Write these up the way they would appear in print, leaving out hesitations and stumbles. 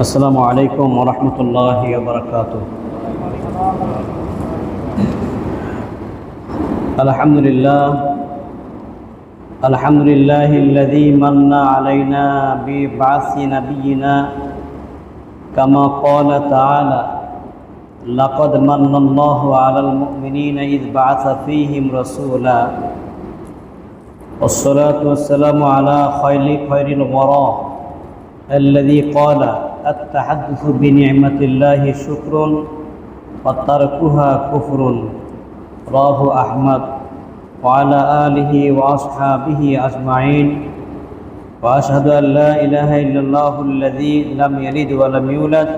আসসালামু আলাইকুম ওয়া রাহমাতুল্লাহি ওয়া বারাকাতুহু। আলহামদুলিল্লাহিল্লাযী মান্না আলাইনা বিবা'সি নাবিয়িনা কামা ক্বালা তাআলা লাকাদ মান্নাল্লাহু আলাল মুমিনিনা ইয বা'আসা ফীহিম রাসূলা ওয়াসসালাতু ওয়াসসালামু আলা খায়রিল ওয়ারা الذي قال التحدث بنعمة الله شكر وتركها كفر. رواه أحمد وعلى آله وأصحابه أجمعين. وأشهد أن لا إله إلا الله الذي لم يلد ولم يولد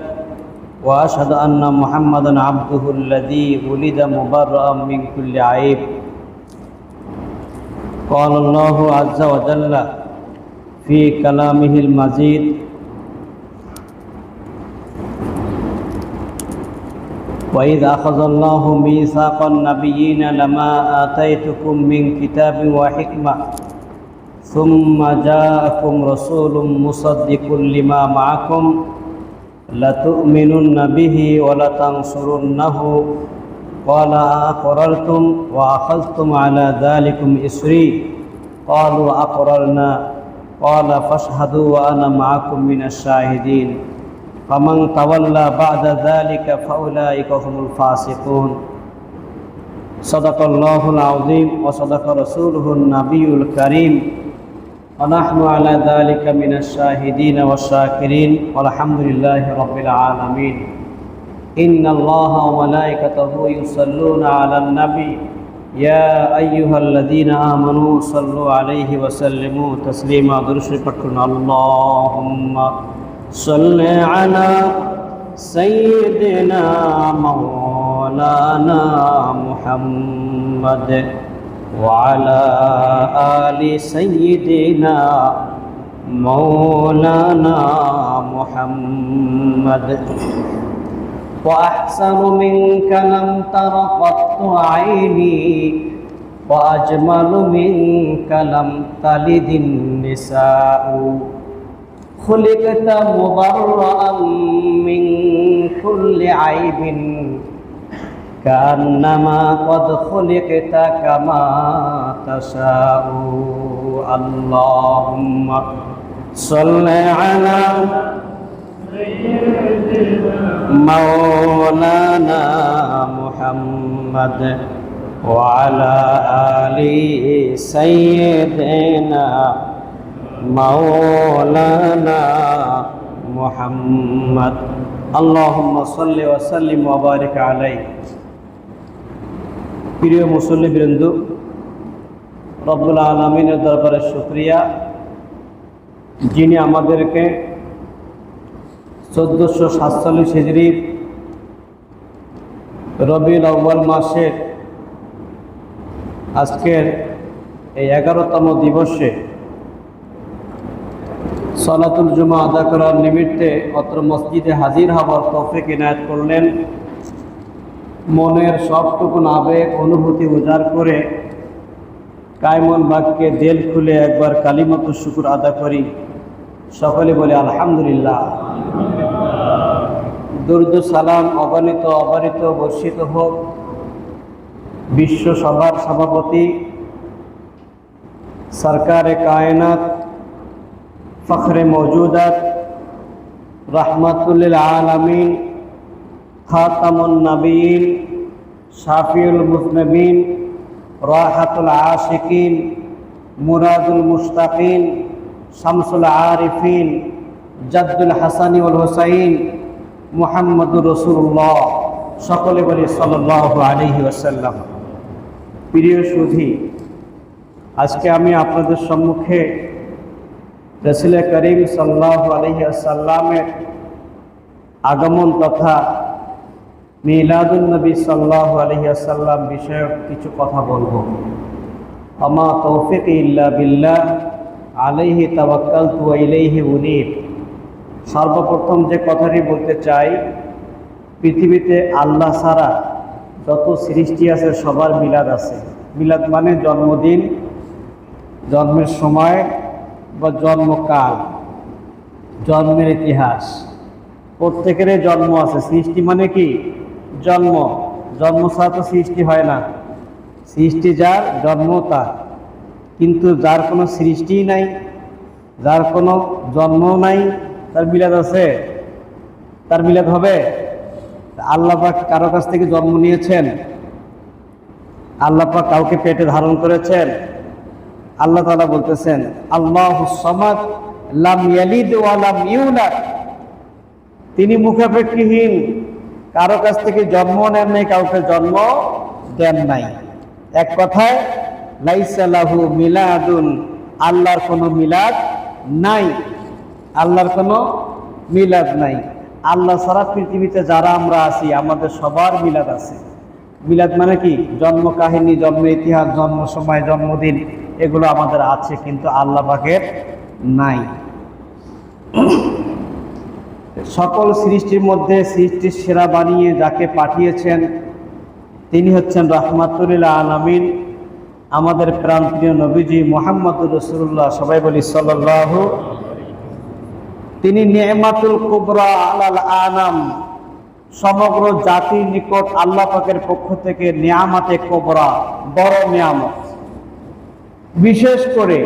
وأشهد أن محمدا عبده الذي ولد مبرأ من كل عيب. قال الله عز وجل في كلامه المجيد: وإذ أخذ الله ميثاق النبيين لما آتيتكم من كتاب وحكمة ثم جاءكم رسول مصدق لما معكم لتؤمنن به ولتنصرنه قال أقررتم وأخذتم على ذلكم إصري قالوا أقررنا قال فاشهدوا وأنا معكم من الشاهدين فمن تولى بعد ذلك فأولئك هم الفاسقون. صدق الله العظيم وصدق رسوله النبي الكريم ونحن على ذلك من الشاهدين والشاكرين والحمد لله رب العالمين. إن الله وملائكته يصلون على النبي يا أيها الذين آمنوا صلوا عليه وسلموا تسليما. درود شريف পাঠ করুন। اللهم صل على سيدنا مولانا محمد وعلى آل سيدنا مولانا محمد. وأحسن منك لم تر قط عيني وأجمل منك لم تلد النساء خلقت مبرأ من كل عيب كأنما قد خلقت كما تشاء. اللهم صل على مولانا محمد وعلى آل سيدنا مولانا محمد. اللهم صل وسلم وبارك عليه. প্রিয় মুসল্লিবৃন্দ, রব্বুল আলামিনের দরবারে শুকরিয়া, যিনি আমাদেরকে 1447 হিজরির রবিউল আউয়াল মাসের আজকের এই 11তম দিবসে সালাতুল জুমা আদা করার নিমিত্তে অত্র মসজিদে হাজির হওয়ার তৌফিক ইনায়াত করলেন। মনের সবটুকু আবেগ অনুভূতি উজাড় করে কায়মন বাক্যে দিল খুলে একবার কালিমাতুশ শুকর আদা করি। সকলে বলে আলহামদুলিল্লাহ। দুরূদ সালাম অগণিত অবারিত বর্ষিত হোক বিশ্ব সভার সভাপতি সরকারে কায়নাত ফখরে মওজুদাত রাহমাতুল আলামিন খাতামুন নবিয়িন শাফিউল মুজনিবিন রাহাতুল আশিকিন মুরাদুল মুশতাকিন শামসুল আরিফিন জাদ্দুল হাসানি ওয়াল হুসাইন মুহাম্মদুর রাসূলুল্লাহ। সকলে বলি সাল্লাল্লাহু আলাইহি ওয়াসাল্লাম। প্রিয় সুধী, আজকে আমি আপনাদের সম্মুখে রাসূল করিম সাল্লাল্লাহু আলাইহি ওয়াসাল্লামের আগমন তথা মিলাদুন নবী সাল্লাল্লাহু আলাইহি ওয়াসাল্লাম বিষয়ক কিছু কথা বলবো। আমা তৌফিক ইল্লা বিল্লাহ আলাইহি তাওয়াক্কালতু ওয়া ইলাইহি উনীব। সর্বপ্রথম যে কথাটি বলতে চাই, পৃথিবীতে আল্লাহ ছাড়া যত সৃষ্টি আছে সবার মিলাদ আছে। মিলাদ মানে জন্মদিন, জন্মের সময় বা জন্মকাল, জন্মের ইতিহাস। প্রত্যেকেরই জন্ম আছে। সৃষ্টি মানে কি? জন্ম। জন্ম ছাড়া তো সৃষ্টি হয় না। সৃষ্টি যার, জন্ম তার। কিন্তু যার কোনো সৃষ্টিই নাই, যার কোনো জন্মও নাই, তার মিলাদ আছে? তার মিলাদ হবে? আল্লাহ পাক কারো কাছ থেকে জন্ম নিয়েছেন? আল্লাহ পাক কাউকে পেটে ধারণ করেছেন? আল্লাহ তাআলা বলতেছেন আল্লাহুস সামাদ লাম ইয়ালিদ ওয়া লাম ইউলাদ। তিনি মুখাপেক্ষীহীন, কারো কাছ থেকে জন্ম নেন নাই, কাউকে জন্ম দেন নাই। এক কথায় লাইসা লাহু মিলাদুন, আল্লাহর কোনো মিলাদ নাই। আল্লাহর কোনো মিলাদ নাই। আল্লাহ ছাড়া পৃথিবীতে যারা আমরা আছি আমাদের সবার মিলাদ আছে। মিলাদ মানে কি? জন্ম কাহিনী, জন্ম ইতিহাস, জন্ম সময়, জন্মদিন, এগুলো আমাদের আছে, কিন্তু আল্লাহ পাকের নাই। সকল সৃষ্টির মধ্যে সৃষ্টির সেরা বানিয়ে যাকে পাঠিয়েছেন তিনি হচ্ছেন রাহমাতুল লিল আলামিন, আমাদের প্রাণপ্রিয় নবীজি মুহাম্মদুর রাসূলুল্লাহ। সবাই বলি সাল্লাল্লাহু। তিনি নি'মাতুল কুবরা আলাল আনাম, সমগ্র জাতির নিকট আল্লাহ পাকের পক্ষ থেকে নিয়ামতে কুবরা, বড় নিয়ামত। বিশেষ করে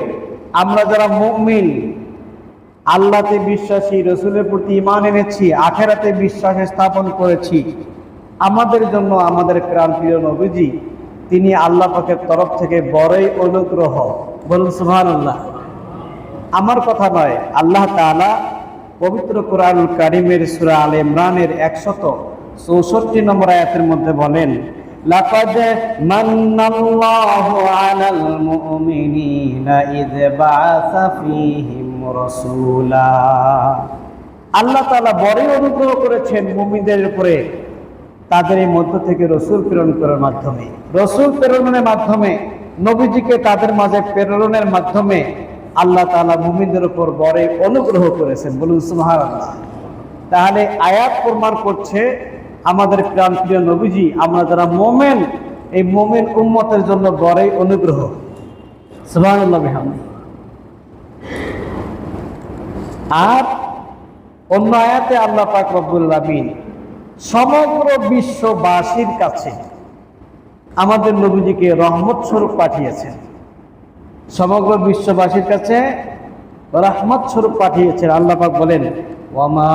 আমরা যারা মুমিন, আল্লাহতে বিশ্বাসী, রসুলের প্রতি ঈমান এনেছি, আখিরাতে বিশ্বাস স্থাপন করেছি, আমাদের জন্য আমাদের প্রাণপ্রিয় নবীজি তিনি আল্লাহ পাকের তরফ থেকে বড়ই অনুগ্রহ। বলুন সুবহানাল্লাহ। আমার কথা নয়, আল্লাহ তাআলা পবিত্র কোরআনুল কারীমের সূরা আলে ইমরানের 164 নম্বর আয়াতের মধ্যে বলেন লাকাদ মান্নাল্লাহু আলাল মুমিনিনা ইয বাআসা ফীহিম রাসূলা। আল্লাহ তাআলা বড়ই অনুগ্রহ করেছেন মুমিনদের উপরে তাদের এই মধ্য থেকে রসুল প্রেরণ করার মাধ্যমে। রসুল প্রেরণের মাধ্যমে, নবীজিকে তাদের মাঝে প্রেরণের মাধ্যমে আল্লাহ তাআলা মুমিনদের উপর বড়ই অনুগ্রহ করেছেন। বলুন সুবহানাল্লাহ। তাহলে আয়াত প্রমাণ করছে আমাদের প্রাণপ্রিয় নবীজি, আমরা যারা মুমিন, এই মুমিন উম্মতের জন্য বড়ই অনুগ্রহ। সুবহানাল্লাহ বিহামদি। আর অন্য আয়াতে আল্লাহ পাক রব্বুল আলামিন সমগ্র বিশ্ববাসীর কাছে আমাদের নবীজিকে রহমত স্বরূপ পাঠিয়েছেন। সমগ্র বিশ্ববাসীর কাছে রহমত স্বরূপ পাঠিয়েছেন। আল্লাহ পাক বলেন ওয়ামা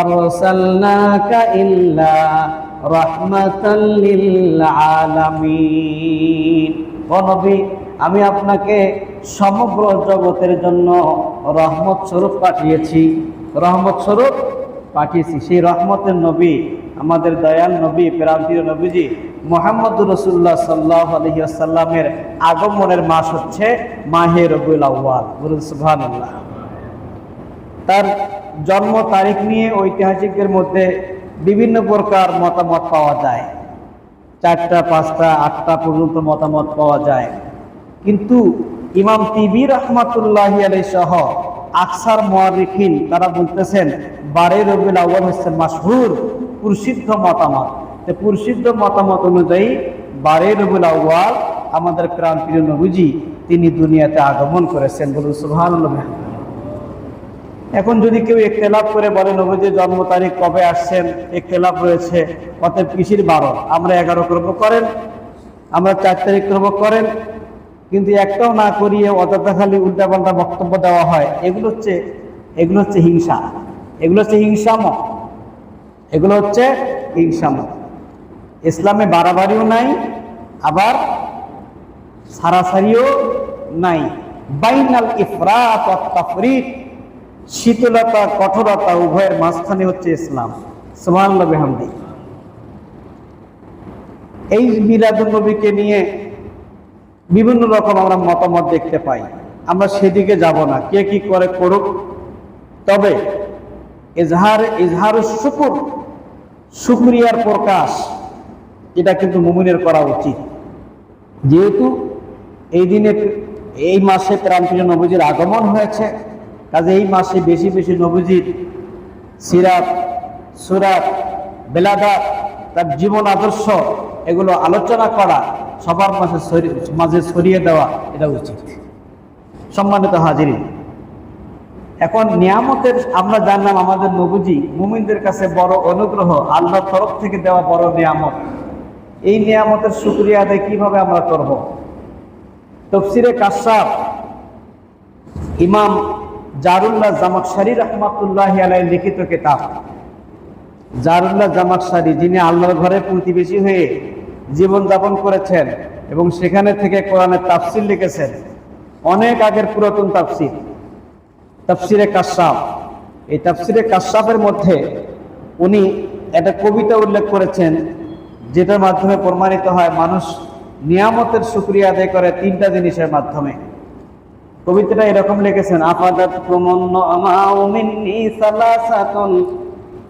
আরসালনাকা ইল্লা রাহমাতাল লিল আলামিন। ও নবী, আমি আপনাকে সমগ্র জগতের জন্য রহমত স্বরূপ পাঠিয়েছি, রহমত স্বরূপ পাঠিয়েছি। সেই রহমতের নবী, আমাদের দয়াল নবী, প্রাণপ্রিয় নবীজি মুহাম্মদুর রাসূলুল্লাহ সাল্লাল্লাহু আলাইহি ওয়াসাল্লামের আগমনের মাস হচ্ছে মাহে রবিউল আউয়াল। বলুন সুবহানাল্লাহ। তার জন্ম তারিখ নিয়ে ঐতিহাসিকদের মধ্যে বিভিন্ন প্রকার মতামত পাওয়া যায়। 4টা, 5টা, 8টা পর্যন্ত মতামত পাওয়া যায়। কিন্তু ইমাম তিবি রাহমাতুল্লাহি আলাইহি সহ আকসার মুআররিখিন তারা বলতেছেন 12 রবিউল আউয়াল হচ্ছে মাশহুর, প্রসিদ্ধ মতামত। প্রসিদ্ধ মতামত অনুযায়ী 12 রবিউল আউয়াল আমাদের প্রাণপ্রিয় নবীজি তিনি দুনিয়াতে আগমন করেছেন। বলুন সুবহানাল্লাহ। এখন যদি কেউ ইখতিলাফ করে বলে নবীজির জন্ম তারিখ কবে আসছেন, ইখতিলাফ রয়েছে, অতএব কিসের 12? আমরা 11 করব করেন, আমরা 4 তারিখ করব করেন, কিন্তু একটাও না করিয়ে অযথা খালি উল্টাপাল্টা বক্তব্য দেওয়া হয়। এগুলো হচ্ছে হিংসা, এগুলো হচ্ছে হিংসামক, এগুলো হচ্ছে হিংসামক। ইসলামে বাড়াবাড়িও নাই, আবার সারাসারিও নাই। বাইনাল ইফরাত ওয়াত তাফরিত, শীতলতা কঠোরতা উভয়ের মাঝখানে হচ্ছে ইসলাম। সুবহানাল্লাহ বিহামদি। এই মিলাদুন নবীকে নিয়ে বিভিন্ন রকম আমরা মতামত দেখতে পাই। আমরা সেদিকে যাব না, কে কি করে করুক। তবে ইজহার শুকর, শুকরিয়ার প্রকাশ, এটা কিন্তু মুমিনের করা উচিত। যেহেতু এই দিনে, এই মাসে প্রাণপ্রিয় নবীজির আগমন হয়েছে, কাজে এই মাসে বেশি বেশি নবীজির সিরাত, সুরাত, বেলাদাত, তার জীবন আদর্শ, এগুলো আলোচনা করা, সবার মাঝে ছড়িয়ে দেওয়া, এটা উচিত। সম্মানিত হাজিরিন, এখন নিয়ামতের আমরা জানলাম আমাদের নবীজি মুমিনদের কাছে বড় অনুগ্রহ, আল্লাহর তরফ থেকে দেওয়া বড় নিয়ামত। এই নিয়ামতের শুকরিয়া আদায় কিভাবে আমরা করব? তাফসীরে কাশফ ইমাম জারুল্লাহ জামাখশারী রাহমাতুল্লাহি আলাইহি লিখিত কিতাব। জারুল্লাহ জামাখশারী যিনি আল্লাহর ঘরে প্রতিবেশী হয়ে জীবন যাপন করেছেন এবং সেখানে থেকে কোরআনের তাফসীর লিখেছেন, অনেক আগের পুরাতন তাফসীর, তাফসীরে কাশফ। এই তাফসীরে কাশফের মধ্যে উনি একটা কবিতা উল্লেখ করেছেন, যেটার মাধ্যমে প্রমাণিত হয় মানুষ নিয়ামতের শুকরিয়া আদায় করে তিনটা জিনিসের মাধ্যমে। কবিতাটা এরকম লিখেছেন, আফাদাত কুমুন্নামাউ মিন্নি সালাসাতুন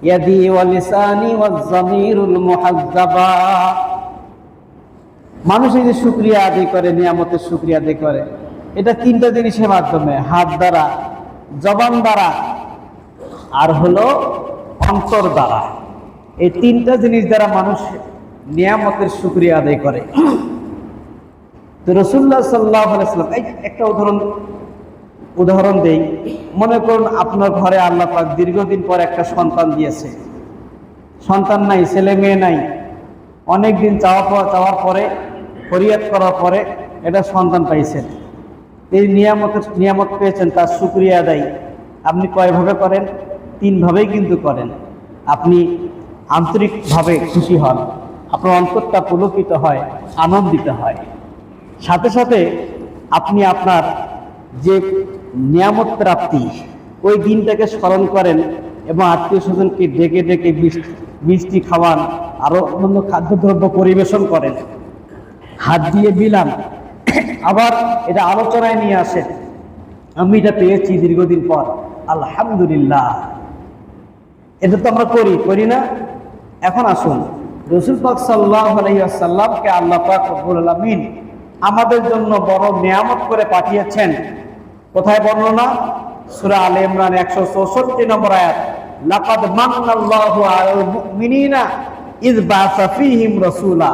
ইয়াদি ওয়া লিসানি ওয়াজ যামিরুল মুহাজ্জাবা। মানুষ এই যে শুকরিয়া আদায় করে, নিয়ামতের শুকরিয়া আদায় করে, এটা তিনটা জিনিসের মাধ্যমে, হাত দ্বারা, জবান দ্বারা, আর হলো অন্তর দ্বারা। এই তিনটা জিনিস দ্বারা মানুষ নিয়ামতের শুকরিয়া আদায় করে। তো রাসূলুল্লাহ সাল্লাল্লাহু আলাইহি ওয়াসাল্লাম, এই একটা উদাহরণ দেই। মনে করুন আপনার ঘরে আল্লাহ পাক দীর্ঘদিন পর একটা সন্তান দিয়েছে, সন্তান নাই, ছেলে মেয়ে নাই, অনেক দিন চাওয়ার পরে, ফরিয়াদ করার পরে এটা সন্তান পাইছেন। এই নিয়ামত পেয়েছেন, তার শুকরিয়া আদায় আপনি কয়ভাবে করেন? তিনভাবেই কিন্তু করেন। আপনি আন্তরিকভাবে খুশি হন, আপনার অন্তরটা পুলকিত হয়, আনন্দিত হয়। সাথে সাথে আপনি আপনার যে নিয়ামত প্রাপ্তি ওই দিনটাকে স্মরণ করেন এবং আত্মীয় স্বজনকে ডেকে ডেকে মিষ্টি খাওয়ান, আরো অন্য খাদ্যদ্রব্য পরিবেশন করেন, হাত দিয়ে বিলান, আবার এটা আলোচনায় নিয়ে আসেন, আমি এটা পেয়েছি দীর্ঘদিন পর, আলহামদুলিল্লাহ। এটা তো আমরা করি না? এখন আসুন, রাসূল পাক সাল্লাল্লাহু আলাইহি ওয়াসাল্লামকে আল্লাহ পাক রব্বুল আলামিন আমাদের জন্য বড় নিয়ামত করে পাঠিয়েছেন। কোথায় বর্ণনা? সূরা আলে ইমরান 164 নম্বর আয়াত, লাকাদ মান্নাল্লাহু আলাল মুমিনিনা ইয বাআসা ফীহিম রাসূলা।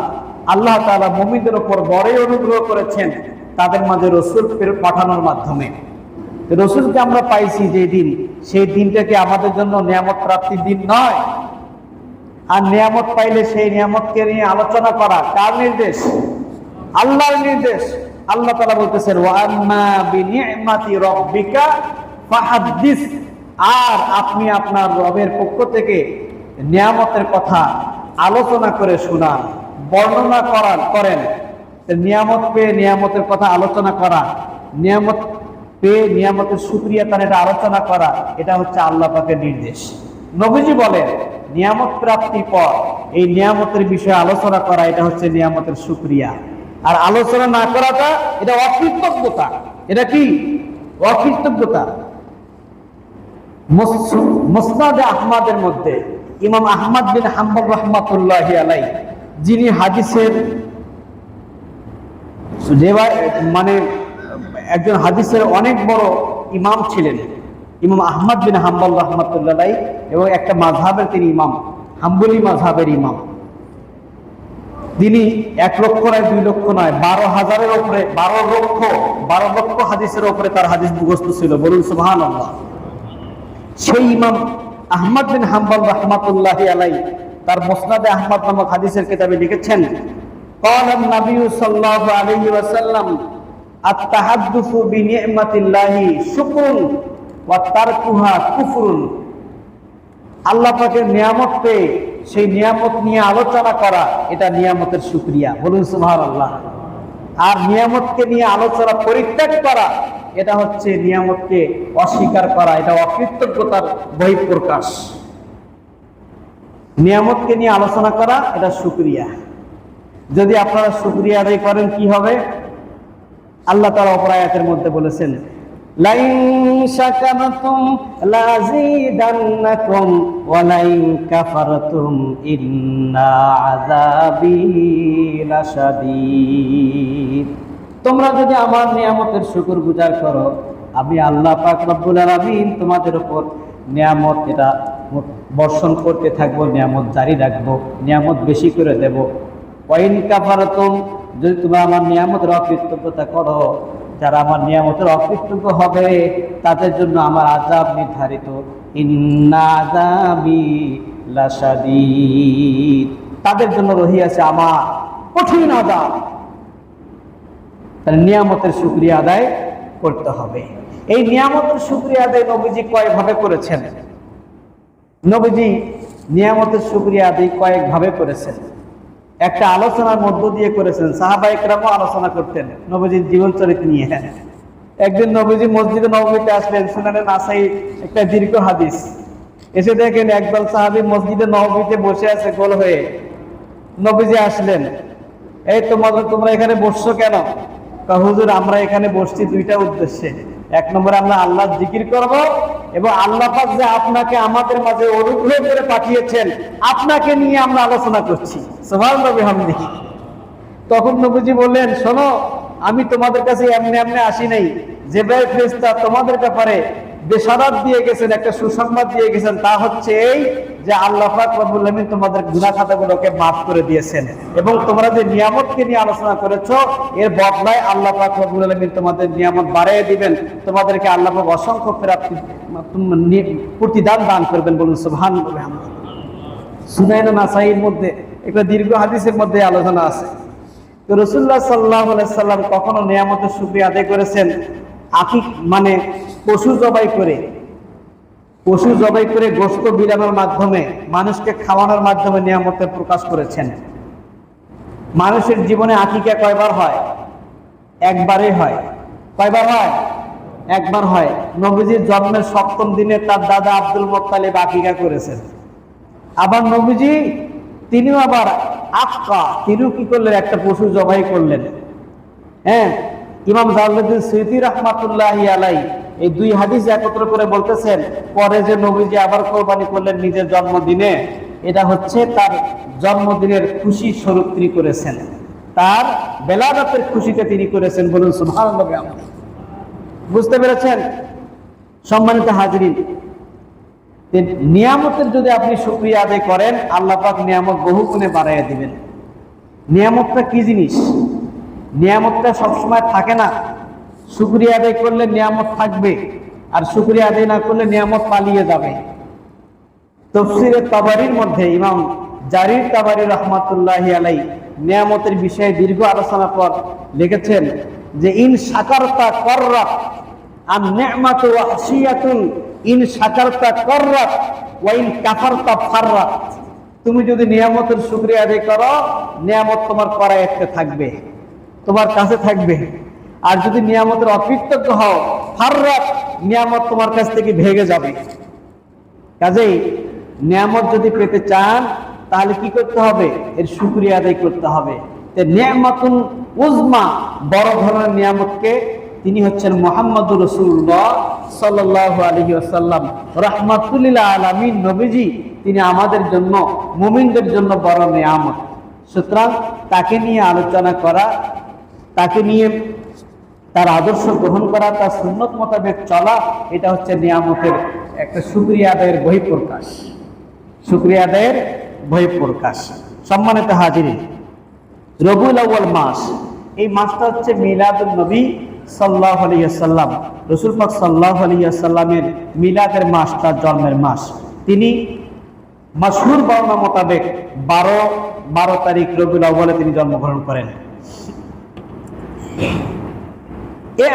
আল্লাহ তাআলা মুমিনদের উপর বড়ই অনুগ্রহ করেছেন তাদের মাঝে রাসূল পাঠানোর মাধ্যমে। রাসূলকে আমরা পাইছি যে দিন, সেই দিনটাকে আমাদের জন্য নিয়ামত প্রাপ্তির দিন নয়? আর নিয়ামত পাইলে সেই নিয়ামতকে নিয়ে আলোচনা করা কার নির্দেশ? আল্লাহর নির্দেশ। আল্লাহ তাআলা বলতেছেন, ওয়া আম্মা বিনি'মাতি রাব্বিকা ফাহাদ্দিস। আর আপনি আপনার রবের পক্ষ থেকে নিয়ামতের কথা আলোচনা করে শোনান, বর্ণনা করেন। নিয়ামত পেয়ে নিয়ামতের কথা আলোচনা করা, নিয়ামত পেয়ে নিয়ামতের শুকরিয়া তার এটা আলোচনা করা, এটা হচ্ছে আল্লাহ পাকের নির্দেশ। নবীজি বলেন, নিয়ামত প্রাপ্তির পর এই নিয়ামতের বিষয়ে আলোচনা করা, এটা হচ্ছে নিয়ামতের শুকরিয়া। আর আলোচনা না করাটা এটা অকৃতজ্ঞতা। এটা কি? অকৃতজ্ঞতা। মুসনাদে আহমদের মধ্যে ইমাম আহমদ বিন হাম্বল রাহমাতুল্লাহি আলাইহি, যিনি হাদিসের মানে একজন হাদিসের অনেক বড় ইমাম ছিলেন, ইমাম আহমদ বিন হাম্বল রাহমাতুল্লাহি আলাইহি, এবং একটা মাযহাবের তিনি ইমাম, হাম্বলি মাযহাবের ইমাম। তিনি 1 লক্ষ নয়, 2 লক্ষ নয়, 12,000-এর উপরে, 12 লক্ষ হাদিসের উপরে তার হাদিস মুখস্থ ছিল। বলুন সুবহানাল্লাহ। সেই ইমাম আহমদ বিন হাম্বল রাহমাতুল্লাহি আলাইহি তার মুসনাদে আহমদ নামক হাদিসের কিতাবে লিখেছেন, ক্বালা নবী সাল্লাল্লাহু আলাইহি ওয়াসাল্লাম, আত-তাহাদ্দুসু বিনি'মাতিল্লাহি শুকরুন ওয়া তারকুহা কুফরুন। আল্লাহ পাকের নিয়ামত পেয়ে সেই নিয়ামত নিয়ে আলোচনা করা, এটা নিয়ামতের শুকরিয়া। বলুন সুবহানাল্লাহ। আর নিয়ামতকে নিয়ে আলোচনা পরিত্যাগ করা, এটা হচ্ছে নিয়ামতকে অস্বীকার করা, এটা অকৃতজ্ঞতার বহিঃপ্রকাশ। নিয়ামতকে নিয়ে আলোচনা করা, এটা শুকরিয়া। যদি আপনারা শুকরিয়া আদায় করেন কি হবে? আল্লাহ তাআলা অপর আয়াতের মধ্যে বলেছেন, লাইন শাকারতুম লাযীদান্নাকুম ওয়া লাইন কাফারতুম ইন্না আযাবী লাশাদীদ। তোমরা যদি আমার নিয়ামতের শুকরগুজার করো, আমি আল্লাহ পাক রব্বুল আলামিন তোমাদের উপর নিয়ামত এটা বর্ষণ করতে থাকবো, নিয়ামত জারি রাখবো, নিয়ামত বেশি করে দেব। ওয়া ইন কাফারতুম, যদি তোমরা আমার নিয়ামতের অকৃতজ্ঞতা করো, যারা আমার নিয়ামতের অকৃতজ্ঞ হবে তাদের জন্য আমার আযাব নির্ধারিত। ইন্না আযাবি লাশাদীদ, তাদের জন্য রহিয়াছে আমার কঠিন আযাব। তাহলে নিয়ামতের শুকরিয়া আদায় করতে হবে। এই নিয়ামতের শুকরিয়া আদায় নবীজি কয়েকভাবে করেছেন। নবীজি নিয়ামতের শুকরিয়া আদায় কয়েকভাবে করেছেন। একটা আলোচনার মধ্য দিয়ে করেছেন, সাহাবায়ে কেরামও আলোচনা করতেন নবীজির জীবন চরিত্র নিয়ে। একদিন নবীজি মসজিদে নববীতে আসলেন, সুনানে নাসাই একটা দীর্ঘ হাদিস। এসে দেখেন একদল সাহাবী মসজিদে নববীতে বসে আছে গোল হয়ে। নবীজি আসলেন, এই তোমরা এখানে বসছো কেন? হুজুর আমরা এখানে বসছি দুইটা উদ্দেশ্যে। এক নম্বরে আমরা আল্লাহর জিকির করব, এবং আল্লাহ পাক যে আপনাকে আমাদের মাঝে অনুগ্রহ করে পাঠিয়েছেন আপনাকে নিয়ে আমরা আলোচনা করছি। সুবহানাল্লাহি ওয়া বিহামদিহি। তখন নবীজি বললেন, শোনো, আমি তোমাদের কাছে এমনি এমনি আসি নাই। জিবরাইল ফেরেশতা তোমাদের ব্যাপারে বেশারাত দিয়ে গেছেন, একটা সুসংবাদ দিয়ে গেছেন। তা হচ্ছে এই যে আল্লাহ পাক রব্বুল আলামিন তোমাদের গুনাহ খাতাগুলোকে মাফ করে দিয়েছেন, এবং তোমরা যে নিয়ামতকে নিয়ে আলোচনা করেছো এর বদলায় আল্লাহ পাক রব্বুল আলামিন তোমাদের নিয়ামত বাড়িয়ে দিবেন, তোমাদেরকে আল্লাহ পাক অসংখ্য প্রতিদান দান করবেন। বলুন সুবহানাল্লাহ। সুনান নাসাইর মধ্যে একটা দীর্ঘ হাদিসের মধ্যে আলোচনা আছে। তো রাসূলুল্লাহ সাল্লাল্লাহু আলাইহি সাল্লাম কখনো নিয়ামতের শুকরিয়া আদায় করেছেন আকিক মানে পশু জবাই করে গোশত বিলানোর মাধ্যমে, মানুষকে খাওয়ানোর মাধ্যমে নিয়ামতের প্রকাশ করেছেন। মানুষের জীবনে আকিকা কয়বার হয়? একবারই হয়। কয়বার হয়? একবার হয়। নবীজির জন্মের ৭ম দিনে তার দাদা আব্দুল মুত্তালিব আকিকা করেছেন। আবার নবীজি তিনিও আবার তিনিও কি করলেন? একটা পশু জবাই করলেন। হ্যাঁ, ইমাম জালালউদ্দিন সুয়ুতী রাহমাতুল্লাহি আলাইহি এই দুই হাদিস একত্র করে বলতেছেন, পরে যে নবীজি আবার কোরবানি করলেন নিজের জন্মদিনে, এটা হচ্ছে তার জন্মদিনের খুশি স্বরূপ তিনি করেছেন, তার বেলাদাতের খুশিতে তিনি করেছেন। বলুন সুবহানাল্লাহ। বুঝতে পেরেছেন? সম্মানিত হাজিরিন, নিয়ামতের যদি আপনি শুকরিয়া আদায় করেন আল্লাহ পাক নিয়ামত বহুগুণে বাড়াইয়া দিবেন। নিয়ামতটা কি জিনিস? নিয়ামতটা সবসময় থাকে না। শুকরিয়া আদায় করলে নিয়ামত থাকবে, আর শুকরিয়া আদায় না করলে নিয়ামত পালিয়ে যাবে। তাফসীরে তাবারীর মধ্যে ইমাম জারির তাবারী রাহমাতুল্লাহি আলাইহি নিয়ামতের বিষয়ে দীর্ঘ আলোচনার পর লিখেছেন যে ইন শাকারতা কররাত আন নি'মাতু ওয়াহশিয়াতুন ইন শাকারতা কররাত ওয়া ইন কাফারতা ফাররাত। তুমি যদি নিয়ামতের শুকরিয়া আদায় করো নিয়ামত তোমার করায়ত্তে থাকবে, তোমার কাছে থাকবে। আর যদি নিয়ামতের অকৃতজ্ঞ হও ফাররাত, নিয়ামত তোমার কাছ থেকে ভেঙে যাবে। কাজেই নিয়ামত যদি পেতে চান তাহলে কি করতে হবে? এর শুকরিয়া আদায় করতে হবে। নিয়ামাতুন উজমা, বড় ধরনের নিয়ামতকে তিনি হচ্ছেন মুহাম্মদুর রাসূলুল্লাহ সাল্লাল্লাহু আলাইহি ওয়াসাল্লাম রাহমাতুল লিল আলামিন নবীজি, তিনি আমাদের জন্য, মুমিনদের জন্য বড় নিয়ামত। সুতরাং তাকে নিয়ে আলোচনা করা, তাকে নিয়ে তার আদর্শ গ্রহণ করা, তার সুন্নত মোতাবেক চলা, এটা হচ্ছে নিয়ামতের একটা শুকরিয়া আদায়ের বহিঃপ্রকাশ। শুকরিয়া আদায়ের বহিঃপ্রকাশ। সম্মানিত হাজিরিন, রবিউল আউয়াল মাস, এই মাসটা হচ্ছে মিলাদুন নবী সাল্লাল্লাহু আলাইহি ওয়াসাল্লাম, রাসূল পাক সাল্লাল্লাহু আলাইহি ওয়াসাল্লামের মিলাদের মাস, তার জন্মের মাস। তিনি মাশহুর বর্ণনা মোতাবেক 12 তারিখ রবিউল আউয়ালে তিনি জন্মগ্রহণ করেন।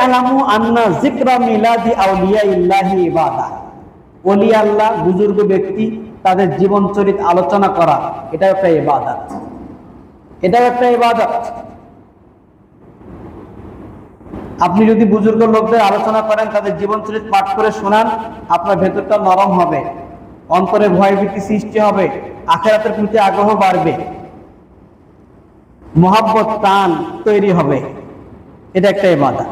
আলামু আন্না যিকরা মিলাদি আউলিয়াইল্লাহি ইবাদা, ওলিয়া আল্লাহ, বুজুর্গ ব্যক্তি, তাদের জীবন চরিত আলোচনা করা, এটা একটা ইবাদত। এটাও একটা ইবাদত। আপনি যদি বুজুর্গ লোকদের আলোচনা করেন, তাদের জীবন চরিত পাঠ করে শোনান, আপনার ভেতরটা নরম হবে, অন্তরে ভয়ভীতি সৃষ্টি হবে, আখিরাতের প্রতি আগ্রহ বাড়বে, মহব্বত টান তৈরি হবে। এটা একটা ইবাদত।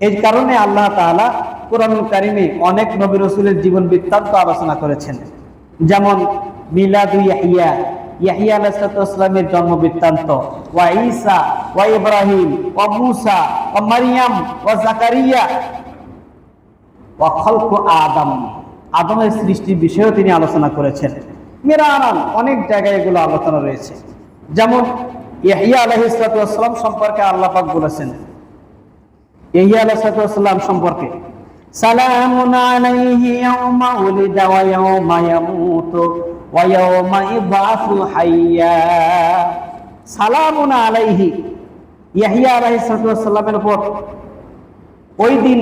এই কারণে আল্লাহ তাআলা কোরআনুল কারীমে অনেক নবী রাসূলের জীবন বৃত্তান্ত আলোচনা করেছেন। যেমন মিলাদু ইয়াহইয়া, ইয়াহইয়া আলাইহিস সালামের জন্ম বৃত্তান্ত, ওয়া ঈসা ওয়া ইব্রাহিম ওয়া মূসা ওয়া মারইয়াম ওয়া জাকারিয়া ওয়া খালকু আদম, আদমের সৃষ্টির বিষয়েও তিনি আলোচনা করেছেন। মিরারান অনেক জায়গায় এগুলো আলোচনা রয়েছে। যেমন ইয়াহইয়া আলাইহিস সালাম সম্পর্কে আল্লাহ পাক বলেছেন, ইয়াহইয়া আলাইহিস সালাম সম্পর্কে, সালামুন আলাইহি ইয়াওমা উলিদা ওয়া ইয়াওমা ইয়ামুতু ওয়া ইয়াওমা ইবআসু হাইয়া। সালামুন আলাইহি, ইয়াহইয়া আলাইহিস সালামের উপর ওই দিন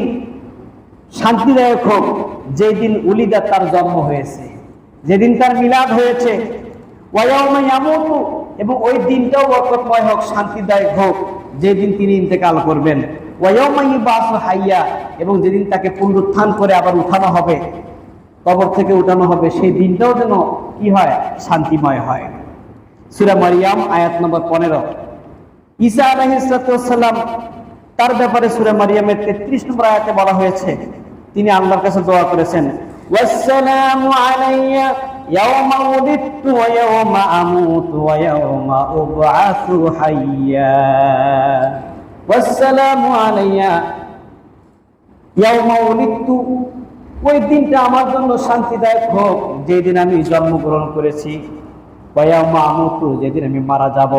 শান্তিদায়ক হোক যেই দিন উলিদা, তার জন্ম হয়েছে, যেদিন তার মিলাদ হয়েছে। ওয়া ইয়াওমা ইয়ামুতু, এবং ওই দিনটাও বরকতময় হোক, শান্তিদায়ক হোক যেদিন তিনি ইন্তেকাল করবেন। ওয়া ইয়াওমা ইবআসু হাইয়া, এবং যেদিন তাকে পুনরুত্থান করে আবার উঠানো হবে, কবর থেকে উঠানো হবে, সেই দিনটাও যেন কি হয়, শান্তিময় হয়। সূরা মারিয়াম আয়াত নম্বর 15। ঈসা আলাইহিস সালাম, তার ব্যাপারে সূরা মারিয়ামের 33 নম্বর আয়াতে বলা হয়েছে, তিনি আল্লাহর কাছে দোয়া করেছেন, ওয়াসসালামু আলাইয়া ইয়াওমা উলিদতু ওয়া ইয়াওমা আমুতু ওয়া ইয়াওমা উবআসু হাইয়া। ওয়াসসালামু আলাইয়া ইয়াওমা উলিদতু, ওই দিনটা আমার জন্য শান্তিদায়ক হোক যেদিন আমি জন্মগ্রহণ করেছি। ওয়া ইয়াওমা আমুতু, যেদিন আমি মারা যাব।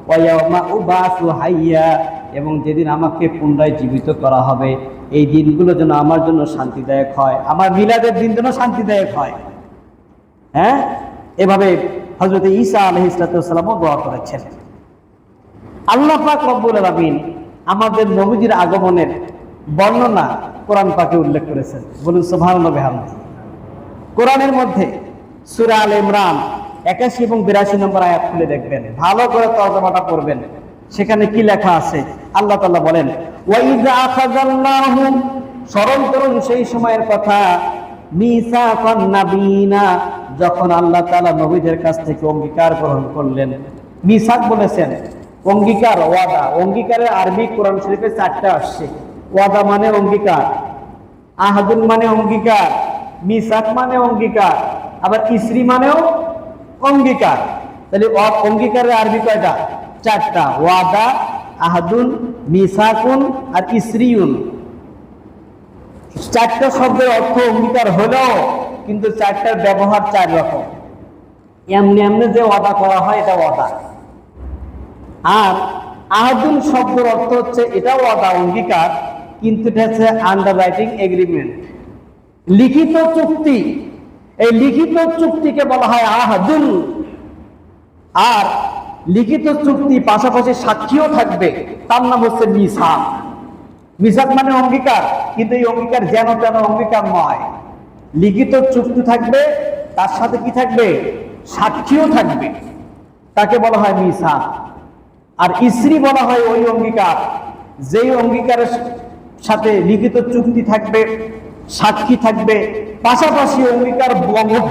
ওয়া ইয়াওমা উবআসু হাইয়া, এবং যেদিন আমাকে পুনরায় জীবিত করা হবে। এই দিনগুলো যেন আমার জন্য শান্তিদায়ক হয়, আমার মিলাদের দিন যেন শান্তিদায়ক হয়। হ্যাঁ, এভাবে হযরত ঈসা আলাইহিস সালামও দোয়া করেছেন। আল্লাহ পাক রব্বুল আলামিন আমাদের নবীজির আগমনের বর্ণনা কোরআন পাকে উল্লেখ করেছেন। বলুন সুবহানাল্লাহ বিহামদিহি। কোরআনের মধ্যে সূরা আলে ইমরান 81 এবং 82 নম্বর আয়াত খুলে দেখবেন, ভালো করে তরজমাটা পড়বেন। সেখানে কি লেখা আছে? আল্লাহ তাআলা বলেন, ওয়া ইযা আখাযাল্লাহু, স্মরণ করুন সেই সময়ের কথা, মিসাকান নাবিয়িনা, যখন আল্লাহ তাআলা নবীদের কাছ থেকে অঙ্গীকার গ্রহণ করলেন। মিসাক বলেছেন অঙ্গীকার, ওয়াদা। অঙ্গীকারের আরবি কোরআন শরীফে 4টা আসছে। ওয়াদা মানে অঙ্গীকার, আহাদুন মানে অঙ্গীকার, মিসাক মানে অঙ্গীকার, আবার ইসরি মানেও অঙ্গীকার। তাহলে অঙ্গীকারের আরবি কয়টা? 4টা। ওয়াদা, আহাদুন, মিসাকুন আর ইসরিউন। 4টা শব্দের অর্থ অঙ্গীকার হলেও কিন্তু 4টার ব্যবহার 4 রকম। এমনি এমনি যে ওয়াদা করা হয় এটা ওয়াদা। আর আহাদুন শব্দের অর্থ হচ্ছে এটা ওয়াদা, অঙ্গীকার, কিন্তু এটা হচ্ছে আন্ডাররাইটিং এগ্রিমেন্ট, লিখিত চুক্তি। এই লিখিত চুক্তিকে বলা হয় আহাদুন। আর লিখিত চুক্তি পাশাপাশি সাক্ষীও থাকবে, তার নাম হচ্ছে মিসাক। মিসাক মানে অঙ্গীকার, কিন্তু এই অঙ্গীকার যেন তেন অঙ্গীকার নয়। লিখিত চুক্তি থাকবে, তার সাথে কি থাকবে? সাক্ষীও থাকবে, তাকে বলা হয় মিসাক। আর ইসরি বলা হয় ওই অঙ্গীকার, যেই অঙ্গীকারের সাথে লিখিত চুক্তি থাকবে, সাক্ষী থাকবে, পাশাপাশি অঙ্গীকার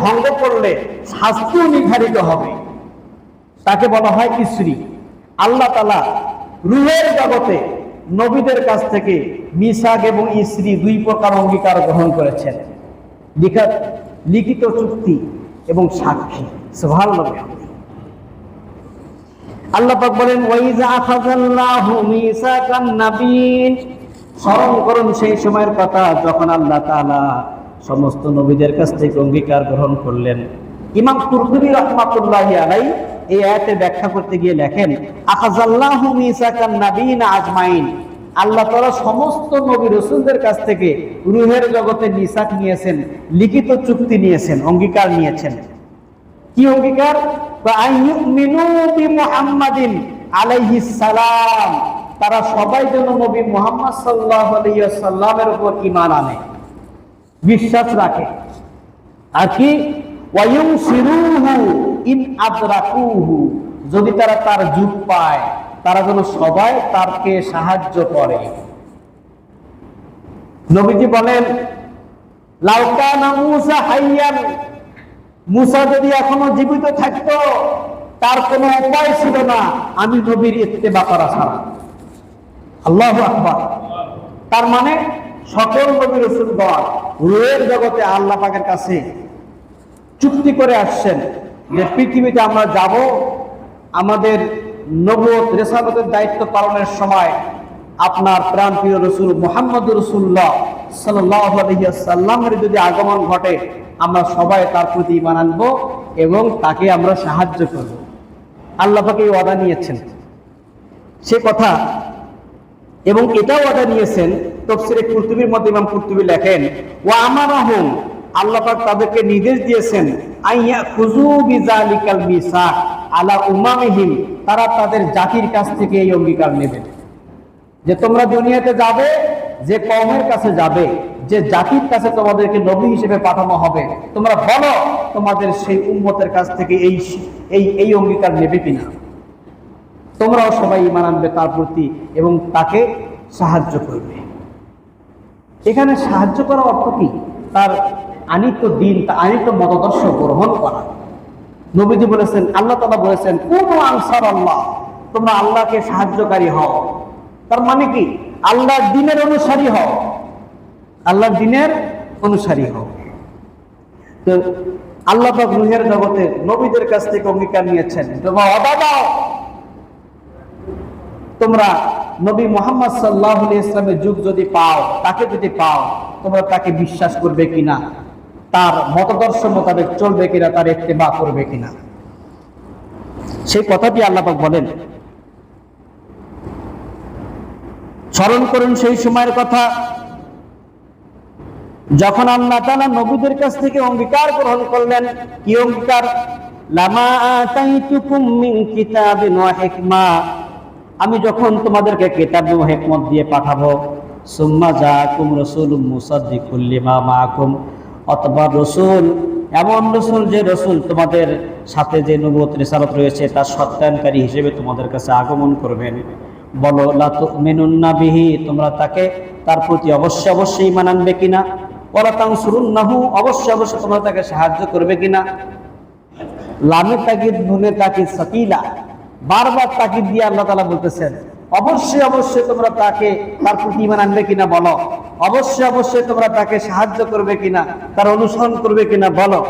ভঙ্গ করলে শাস্তিও নির্ধারিত হবে, তাকে বলা হয় ইসরি। আল্লাহ তাআলা রূহের জগতে নবীদের কাছ থেকে মিসাক এবং ইসরি 2 প্রকার অঙ্গীকার গ্রহণ করেছেন, লিখিত চুক্তি এবং সাক্ষী। সুবহানাল্লাহ। আল্লাহ পাক বলেন, ওয়াইজা আখাযাল্লাহু মিসাকান নাবিয়িন, স্মরণ করুন সেই সময়ের কথা যখন আল্লাহ তাআলা সমস্ত নবীদের কাছ থেকে অঙ্গীকার গ্রহণ করলেন। ইমাম কুরতুবী রাহমাতুল্লাহি আলাইহি এই আয়াতে ব্যাখ্যা করতে গিয়ে লেখেন, আখাযাল্লাহু মিসাকান নাবিয়িন আজমাইন, আল্লাহ তাআলা সমস্ত নবী রাসূলদের কাছ থেকে রূহের জগতে মিসাক নিয়েছেন, লিখিত চুক্তি নিয়েছেন, অঙ্গীকার নিয়েছেন। কি অঙ্গীকার? আইয়ুমিনু বিমুহাম্মাদিন আলাইহিস সালাম, তারা সবাই যেন নবী মুহাম্মদ সাল্লাল্লাহু আলাইহি ওয়াসাল্লামের উপর ঈমান আনে, বিশ্বাস রাখে। আর কি? ওয়ায়ুনসিরুহু ইন আদরাকুহু, যদি তারা তার যুগ পায় তারা যেন সবাই তারকে সাহায্য করে। নবীজি বলেন, লাউ কানা মূসা হাইয়ান, মূসা যদি এখনো জীবিত থাকতো তার কোনো উপায় ছিল না আমি নবীর ইত্তেবা করা ছাড়া। আল্লাহু আকবার। তার মানে সকল নবী রাসূলগণ রূহের জগতে আল্লাহ পাকের কাছে চুক্তি করে আসছেন যে পৃথিবীতে আমরা যাব, আমাদের নবুয়ত রিসালাতের দায়িত্ব পালনের সময় আপনার প্রাণপ্রিয় রাসূল মুহাম্মদুর রাসূলুল্লাহ সাল্লাল্লাহু আলাইহি ওয়াসাল্লামের যদি আগমন ঘটে আমরা সবাই তার প্রতি ঈমান আনবো এবং তাকে আমরা সাহায্য করব। আল্লাহ পাক এই ওয়াদা নিয়েছেন। সে কথা এবং এটাও ওয়াদা নিয়েছেন। তাফসীরে কুরতুবীর মধ্যে ইমাম কুরতুবী লেখেন, ওয়া আমারাহুম, আল্লাহ পাক তাদেরকে নির্দেশ দিয়েছেন, আইয়া খুযু বিযালিকাল মিসাক আলা উমামিহিম, তারা তাদের জাতির কাছ থেকে এই অঙ্গীকার নেবেন যে তোমরা দুনিয়াতে যাবে, যে কওমের কাছে যাবে, যে জাতির কাছে তোমাদেরকে নবী হিসেবে পাঠানো হবে, তোমরা বলো তোমাদের সেই উম্মতের কাছ থেকে এই অঙ্গীকার নেবে কিনা। তোমরাও সবাই ঈমান আনবে তার প্রতি এবং তাকে সাহায্য করবে। এখানে সাহায্য করার অর্থ কি? তার আনিত দিন, তার আনিত মতাদর্শ গ্রহণ করা। নবীজি বলেছেন, আল্লাহ তাআলা বলেছেন, কুনু আনসার আল্লাহ, তোমরা আল্লাহকে সাহায্যকারী হও। তার মানে কি? আল্লাহর দ্বীনের অনুসারী হও, আল্লাহর দ্বীনের অনুসারী হও। তো আল্লাহ পাক রুহের জগতে নবীদের কাছ থেকে অঙ্গীকার নিয়েছেন, তোমরা ওয়াদা দাও, তোমরা নবী মুহাম্মদ সাল্লাল্লাহু আলাইহি ওয়াসাল্লামের যুগ যদি পাও, তাকে যদি পাও, তোমরা তাকে বিশ্বাস করবে কিনা, তার মতাদর্শ মোতাবেক চলবে কিনা, তার ইত্তেবা করবে কিনা। সেই কথাটি আল্লাহ পাক বলেন। স্মরণ করুন সেই সময়ের কথা যখন আল্লাহ তাআলা নবীদের কাছ থেকে অঙ্গীকার গ্রহণ করলেন। কি অঙ্গীকার? লামা আতাইতুকুম মিন কিতাবিন ওয়া হিকমা, আমি যখন তোমাদেরকে কিতাব ও হিকমত দিয়ে পাঠাবো, সুম্মা জাআকুম রাসূলুম মুসাদ্দিকুল লিমা মাআকুম, অথবা রাসূল, এমন রাসূল যে রাসূল তোমাদের সাথে যে নবুয়ত রিসালাত রয়েছে তার সত্যায়নকারী হিসেবে তোমাদের কাছে আগমন করবেন। বলো লা তুমিনুন্না বিহি, তোমরা তাকে, তার প্রতি অবশ্যই অবশ্যই ঈমান আনবে কিনা। ওয়ালা তানসুরুন্নাহু, অবশ্যই অবশ্যই তোমরা তাকে সাহায্য করবে কিনা। লামে তাকিদ নুনে তাকিদ সাকিলা, বারবার তাকিদ দিয়ে আল্লাহ তাআলা বলতেছেন, অবশ্যই অবশ্যই তোমরা তাকে, তার প্রতি ঈমান আনবে কিনা বলো, অবশ্যই অবশ্যই তোমরা তাকে সাহায্য করবে কিনা, তার অনুসরণ করবে কিনা বলো।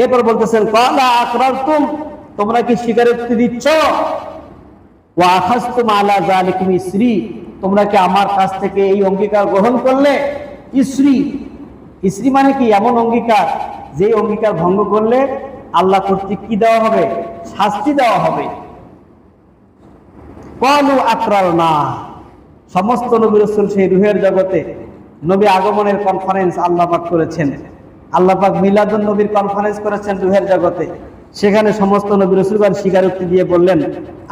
এরপর বলতেছেন, ক্বালা আকরারতুম, তোমরা কি স্বীকারোক্তি দিচ্ছ, ওয়া আখাযতুম আলা যালিকুম ইসরি, তোমরা কি আমার কাছ থেকে এই অঙ্গীকার গ্রহণ করলে। ইসরি, ইসরি মানে কি? এমন অঙ্গীকার যে অঙ্গীকার ভঙ্গ করলে আল্লাহ কর্তৃক কি দেওয়া হবে? শাস্তি দেওয়া হবে। ক্বালু আকরারনা, সমস্ত নবী রাসূল সেই রূহের জগতে নবী আগমনের কনফারেন্স আল্লাহ পাক করেছেন। আল্লাহ পাক মিলাদুন নবীর কনফারেন্স করেছেন রূহের জগতে। সেখানে সমস্ত নবী রাসূলগণ স্বীকারোক্তি দিয়ে বললেন,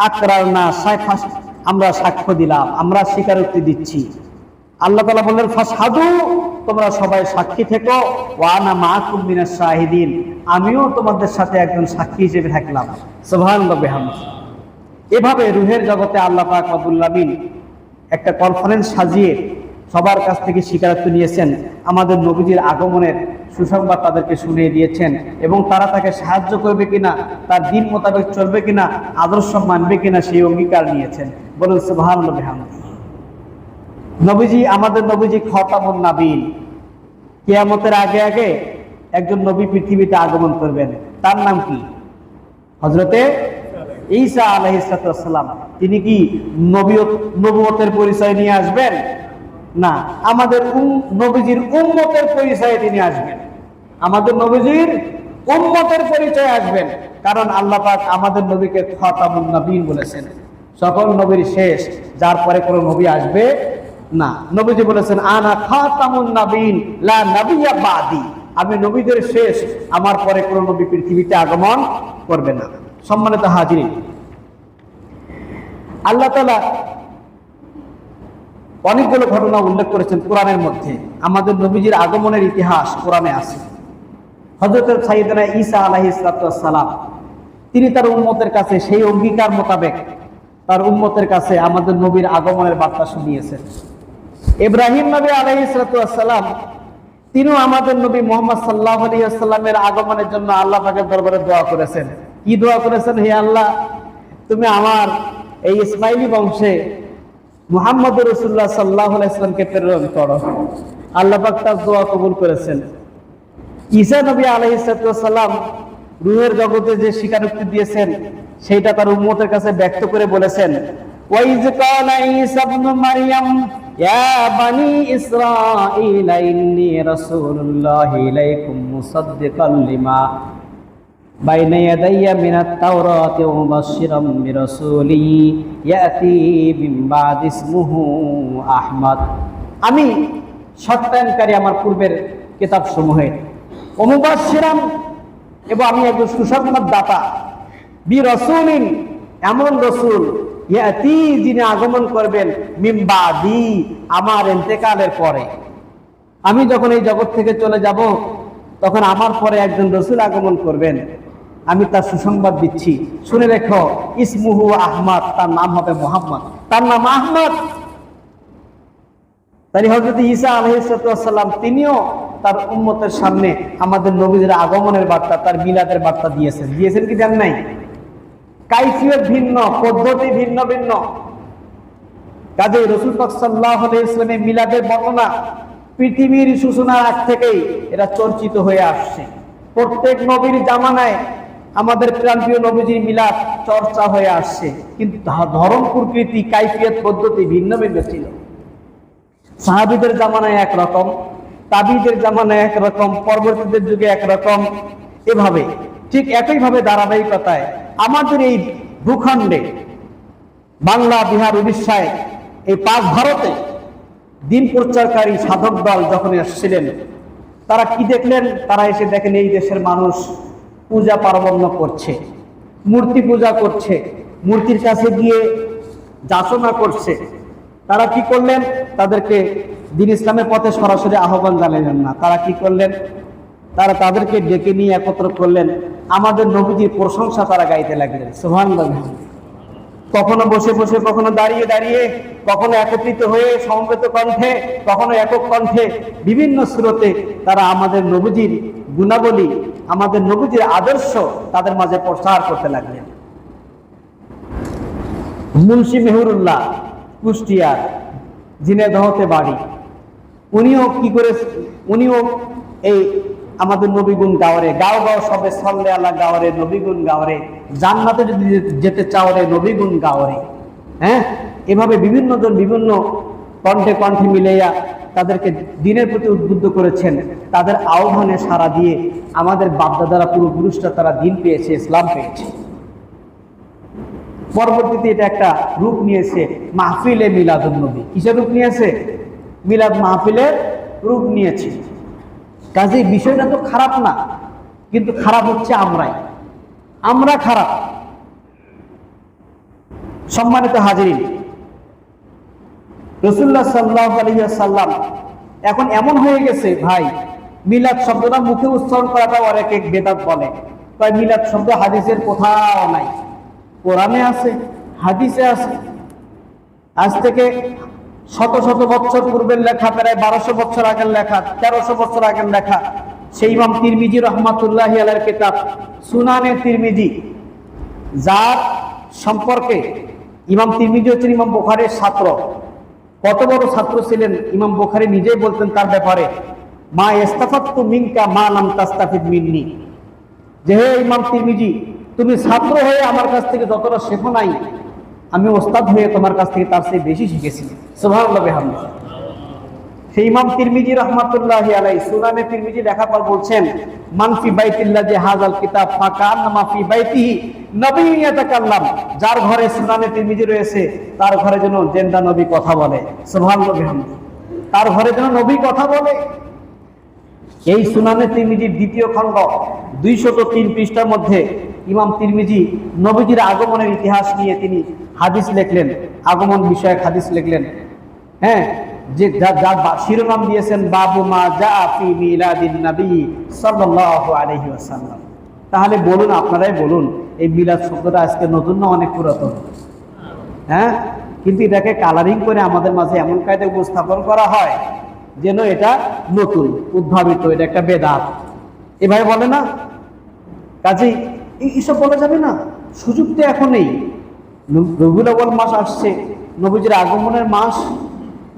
আকরারনা, আমরা সাক্ষ্য দিলাম, আমরা স্বীকারোক্তি দিচ্ছি। আল্লাহ তাআলা বললেন, ফাশহাদু, তোমরা সবাই সাক্ষী থেকো, ওয়া আনা মাআকুম মিনাশ শাহিদিন, আমিও তোমাদের সাথে একজন সাক্ষী হিসেবে থাকলাম। সুবহানাল্লাহ বিহামদিহি। এভাবে রূহের জগতে আল্লাহ পাক রব্বুল আলামিন একটা কনফারেন্স সাজিয়ে সবার কাছ থেকে স্বীকারোক্তি নিয়েছেন, আমাদের নবীজির আগমনের সুসংবাদ তাদেরকে শুনিয়ে দিয়েছেন এবং তারা তাকে সাহায্য করবে কিনা, তার দিন মোতাবেক চলবে কিনা, আদর্শ মানবে কিনা সেই অঙ্গীকার নিয়েছেন। বলুন সুবহানাল্লাহ বিহামদিহি। নবীজি, আমাদের নবীজি খাতামুন নবীন, কিয়ামতের আগে আগে একজন নবী পৃথিবীতে আগমন করবেন। তার নাম কি? হযরতে ঈসা আলাইহিস সালাম। তিনি কি নবুয়তের পরিচয় নিয়ে আসবেন? না, আমাদের নবীজির উম্মতের পরিচয়ে তিনি আসবেন। আমাদের নবীজির উম্মতের পরিচয় আসবেন, কারণ আল্লাহ পাক আমাদের নবীকে খাতামুন নবীন বলেছেন, সকল নবীর শেষ, যার পরে কোনো নবী আসবে না। নবীজি বলেছেন, আনা খাতামুন নবীন লা নবিয়্যা বাদি, আমি নবীদের শেষ, আমার পরে কোনো নবী পৃথিবীতে আগমন করবে না। সম্মানিত হাজিরিন, আল্লাহ তাআলা অনেকগুলো ঘটনা উল্লেখ করেছেন কোরআনের মধ্যে। আমাদের নবীজির আগমনের ইতিহাস কোরআনে আছে। হযরত সাইয়েদনা ঈসা আলাইহিস সালাম, তিনি তার উম্মতের কাছে সেই অঙ্গীকার মোতাবেক তার উম্মতের কাছে আমাদের নবীর আগমনের বার্তা শুনিয়েছেন। ইব্রাহিম নবী আলাইহিস সালাম, তিনিও আমাদের নবী মুহাম্মদ সাল্লাল্লাহু আলাইহি ওয়াসাল্লামের আগমনের জন্য আল্লাহ পাকের দরবারে দোয়া করেছেন। কি দোয়া করেছেন? হে আল্লাহ, তুমি আমার এই ইসমাইলি বংশে মুহাম্মদ রাসূলুল্লাহ সাল্লাল্লাহু আলাইহি ওয়াসাল্লামকে প্রেরণ করো। আল্লাহ পাক তার দোয়া কবুল করেছেন। ঈসা নবী আলাইহিস সালাম রূহের জগতে যে স্বীকারোক্তি দিয়েছেন সেইটা তার উম্মতের কাছে ব্যক্ত করে বলেছেন, ওয়াইজ কালা ঈসা ইবনে মারইয়াম ইয়া বানি ইসরাঈল ইন্নী রাসূলুল্লাহি ইলাইকুম মুসাদ্দিকাল লিমা বাইনা ইয়াদাইয়া মিনাত তাওরাতি ওয়া মুবাশশিরাম বিরাসূলি ইয়াতি মিন বাদি ইসমুহু আহমদ। আমি সত্যায়নকারী আমার পূর্বের কিতাবসমূহে, ওয়া মুবাশশিরাম, এবং আমি একজন সুসংবাদদাতা, বিরাসূলিন, এমন রাসূল, ইয়াতি, যিনি আগমন করবেন, মিন বাদি, আমার ইন্তেকালের পরে। আমি যখন এই জগৎ থেকে চলে যাব তখন আমার পরে একজন রাসূল আগমন করবেন, আমি তার সুসংবাদ দিচ্ছি, শুনে রেখো, ইসমুহু আহমদ, তার নাম হবে মুহাম্মদ, তার নাম আহমদ। তাই হযরত ঈসা আলাইহিস সালাম তিনিও তার উম্মতের সামনে আমাদের নবীর আগমনের বার্তা, তার মিলাদের বার্তা দিয়েছেন কি জান নাই? কাইফিয়ত ভিন্ন, পদ্ধতি ভিন্ন ভিন্ন। কাজে রাসূল পাক সাল্লাল্লাহু আলাইহি ওয়াসাল্লামের মিলাদের বর্ণনা পৃথিবীর সূচনার আগ থেকেই এরা চর্চিত হয়ে আসছে। প্রত্যেক নবীর জামানায় আমাদের প্রাণপ্রিয় নবীজির মিলাদ চর্চা হয়ে আসছে, কিন্তু ধরন, প্রকৃতি, কাইফিয়ত, পদ্ধতি ভিন্ন ভিন্ন ছিল। সাহাবীদের জামানায় একরকম, তাবিদের জামানায় একরকম, পরবর্তীদের যুগে একরকম, এভাবে ঠিক একইভাবে ধারাবাহিকতায় আমাদের এই ভূখণ্ডে, বাংলা, বিহার, উড়িষ্যায়, এই পাক ভারতে দিন প্রচারকারী সাধক দল যখন এসেছিলেন, তারা কি দেখলেন? তারা এসে দেখেন এই দেশের মানুষ পূজা পার্বণ করছে, মূর্তি পূজা করছে, মূর্তির কাছে গিয়ে যাচনা করছে। তারা কি করলেন? তাদেরকে দিন ইসলামের পথে সরাসরি আহ্বান জানালেন না। তারা কি করলেন? তারা তাদেরকে ডেকে নিয়ে একত্র করলেন, আমাদের নবীজির প্রশংসা তারা গাইতে লাগলেন, সুবহানাল্লাহ। কখনো বসে বসে, কখনো দাঁড়িয়ে দাঁড়িয়ে, কখনো একত্রিত হয়ে সমবেত কণ্ঠে, কখনো একক কণ্ঠে, বিভিন্ন সুরতে তারা আমাদের নবীজির গুণাবলী, আমাদের নবীজির আদর্শ তাদের মাঝে প্রচার করতে লাগলেন। মুন্সি মেহরুল্লাহ, কুষ্টিয়ার, ঝিনাইদহতে বাড়ি, উনিও এই আমাদের নবীগুণ গাওয়ারে, গাও গাও সবে সল্লে আল্লাহ গাওয়ারে, নবীগুণ গাওয়ারে, জান্নাতে যদি যেতে চাওয়ারে, নবীগুণ গাওয়ারে। হ্যাঁ, এভাবে বিভিন্ন জন বিভিন্ন কণ্ঠে কণ্ঠে মিলাইয়া তাদেরকে দিনের প্রতি উদ্বুদ্ধ করেছেন। তাদের আহ্বানে সাড়া দিয়ে আমাদের বাপদাদারা, পূর্বপুরুষরা, তারা দিন পেয়েছে, ইসলাম পেয়েছে। পরবর্তীতে এটা একটা রূপ নিয়েছে মাহফিলে মিলাদুন নবী। কিসের রূপ নিয়েছে? মিলাদ মাহফিলের রূপ নিয়েছে। কাজে বিষয়টা তো খারাপ না, কিন্তু খারাপ হচ্ছে আমরা খারাপ। সম্মানিত হাজিরিন, রাসূলুল্লাহ সাল্লাল্লাহু আলাইহি ওয়াসাল্লাম এখন এমন হয়ে গেছে ভাই, মিলাদ শব্দটা মুখে উচ্চারণ করাটা অনেকে বেদাত বলে। তাই মিলাদ শব্দ হাদিসের কোথাও নাই, কোরআনে আছে, হাদিসে আছে। আজ থেকে শত শত বছর পূর্বের লেখা, প্রায় 1200 বছর আগের লেখা, 1300 বছর আগের লেখা, সেই ইমাম তিরমিজি রহমাতুল্লাহি আলাইহির কিতাব সুনানে তিরমিজি, যার সম্পর্কে ইমাম তিরমিজি হচ্ছেন ইমাম বুখারীর ছাত্র। কত বড় ছাত্র ছিলেন ইমাম বুখারী নিজেই বলতেন তার ব্যাপারে, মা ইস্তাফাততু মিনকা মা লাম তাস্তাফিদ মিন্নি, যে হে ইমাম তিরমিজি, তুমি ছাত্র হয়ে আমার কাছ থেকে যতটা শেখো নাই, আমি ওস্তাদ হয়ে তোমার কাছ থেকে তার চেয়ে বেশি শিখেছি। সুবহানাল্লাহ বিহামদিহি। সেই ইমাম তিরমিজি রহমাতুল্লাহি আলাইহি সুনানে তিরমিজি লেখার পর বলছেন, মান ফি বাইতিল্লাহি হাযাল কিতাব ফাকান্নামা ফি বাইতিহি নবিয়্যুন ইয়াতাকাল্লাম, যার ঘরে সুনানে তিরমিজি রয়েছে তার ঘরে যেন জেন্দা নবী কথা বলে। সুবহানাল্লাহ বিহামদিহি। তার ঘরে যেন নবী কথা বলে। এই সুনানে তিরমিজির দ্বিতীয় খণ্ড 203 পৃষ্ঠার মধ্যে ইমাম তিরমিজি নবীজির আগমনের ইতিহাস নিয়ে তিনি হাদিস লিখলেন, আগমন বিষয়ক হাদিস লিখলেন। হ্যাঁ, যে যার শিরোনাম দিয়েছেন বাবু মা জা ফি মিলাদিন নবী সাল্লাল্লাহু আলাইহি ওয়াসাল্লাম। তাহলে বলুন, আপনারাই বলুন, এই মিলাদ শব্দটা আজকে নতুন না অনেক পুরাতন? হ্যাঁ, কিন্তু এটাকে কালারিং করে আমাদের মাঝে এমন কায়দায় উপস্থাপন করা হয় যেন এটা নতুন, উদ্ভাবিত, এটা একটা বেদাত, এভাবে বলে না। কাজেই এইসব বলা যাবে না, সুযোগ তো এখন নেই। রবিউল আউয়াল মাস আসছে, নবীজির আগমনের মাস।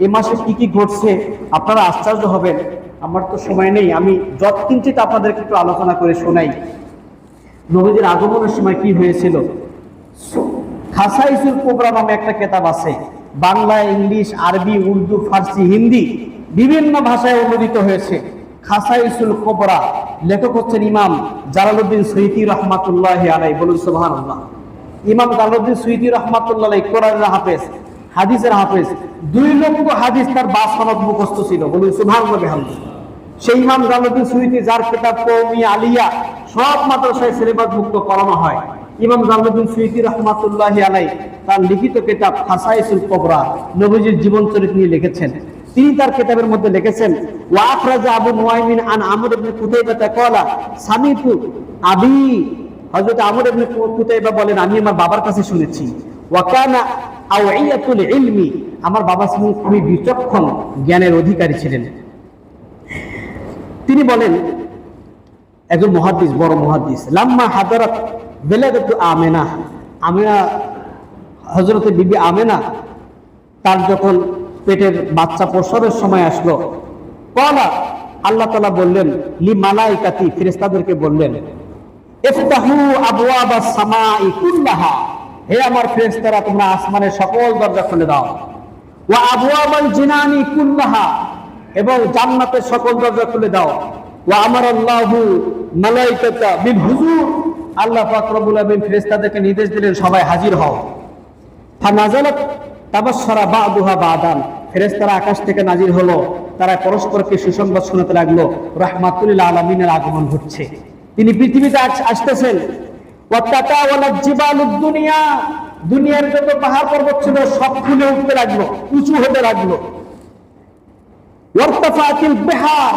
এই মাসে কি কি ঘটছে আপনারা আশ্চর্য হবেন। আমার তো সময় নেই, আমি যৎকিঞ্চিত আপনাদেরকে একটু আলোচনা করে শোনাই নবীজির আগমনের সময় কি হয়েছিল। খাসাইসুল কুবরা নামে একটা কিতাব আছে, বাংলা, ইংলিশ, আরবি, উর্দু, ফার্সি, হিন্দি বিভিন্ন ভাষায় অনুদিত হয়েছে। খাসাইসুল কুবরা, লেখক হচ্ছেন ইমাম জালালউদ্দিন সুয়ুতী রাহমাতুল্লাহি আলাইহি। বলুন সুবহানাল্লাহ। ইমাম জালালউদ্দিন সুয়ুতী রাহমাতুল্লাহি আলাইহি কোরআনের হাফেজ, হাদিসের হাফেজ, 2 লক্ষ হাদিস তার বাসনদ মুখস্থ ছিল। বলুন সুবহানাল্লাহ বিহামদিহি। সেই ইমাম জালালউদ্দিন সুয়ুতী, যার কিতাব কওমি আলিয়া সব মাদ্রাসায় সিলেবাস মুক্ত করানো হয়, ইমাম জালালউদ্দিন সুয়ুতী রাহমাতুল্লাহি আলাইহি তার লিখিত কিতাব খাসাইসুল কুবরা, নবীজির জীবন চরিত্র নিয়ে লিখেছেন। তিনি তার কিতাবের মধ্যে লিখেছেন, ওয়া আখরাজা আবু নুআইমিন আন আমর ইবনে কুতাইবা ক্বালা সামিতু আবি, হযরত আমর ইবনে কুতাইবা বলেন, আমি আমার বাবার কাছে শুনেছি, ওয়া কানা আওয়াইয়াতুল ইলমি, আমার বাবা ছিলেন খুবই বিচক্ষণ, জ্ঞানের অধিকারী ছিলেন। তিনি বলেন, একজন মুহাদ্দিস, বড় মুহাদ্দিস, লাম্মা হাদারাত বেলাদাতু আমেনা, আমেনা, হযরতে বিবি আমেনা তার যখন পেটের বাচ্চা প্রসবের সময় আসলো, ক্বালা, আল্লাহ তাআলা বললেন, লি মালাইকাতি, ফেরেশতাদেরকে বললেন, ইফতাহু আবওয়াবাস সামাই কুল্লাহা, হে আমার ফেরেশতারা, তোমরা আসমানের সকল দরজা খুলে দাও, ওয়া আবওয়াবাল জিনানি কুল্লাহা, এবং জান্নাতের সকল দরজা খুলে দাও, ওয়া আমারাল্লাহু মালাইকাতা বিল হুজুর, আল্লাহ পাক রব্বুল আলামিন ফেরেশতাদেরকে নির্দেশ দিলেন, সবাই হাজির হও। ফানাজালাত তাবাশশারা বা'দুহা বা'দান, ফেরেশতারা আকাশ থেকে নাজির হলো, তারা পরস্পরকে সুসংবাদ শোনাতে লাগলো, রাহমাতুল লিল আলামিনের আগমন ঘটছে, তিনি পৃথিবীতে আসতেছেন। ওয়া তাতাওয়ালাত জিবালুদ দুনিয়া, দুনিয়ার যত পাহাড় পর্বত ছিল সব ফুলে উঠতে লাগলো, উঁচু হতে লাগলো। ওয়ারতাফাতিল বিহার,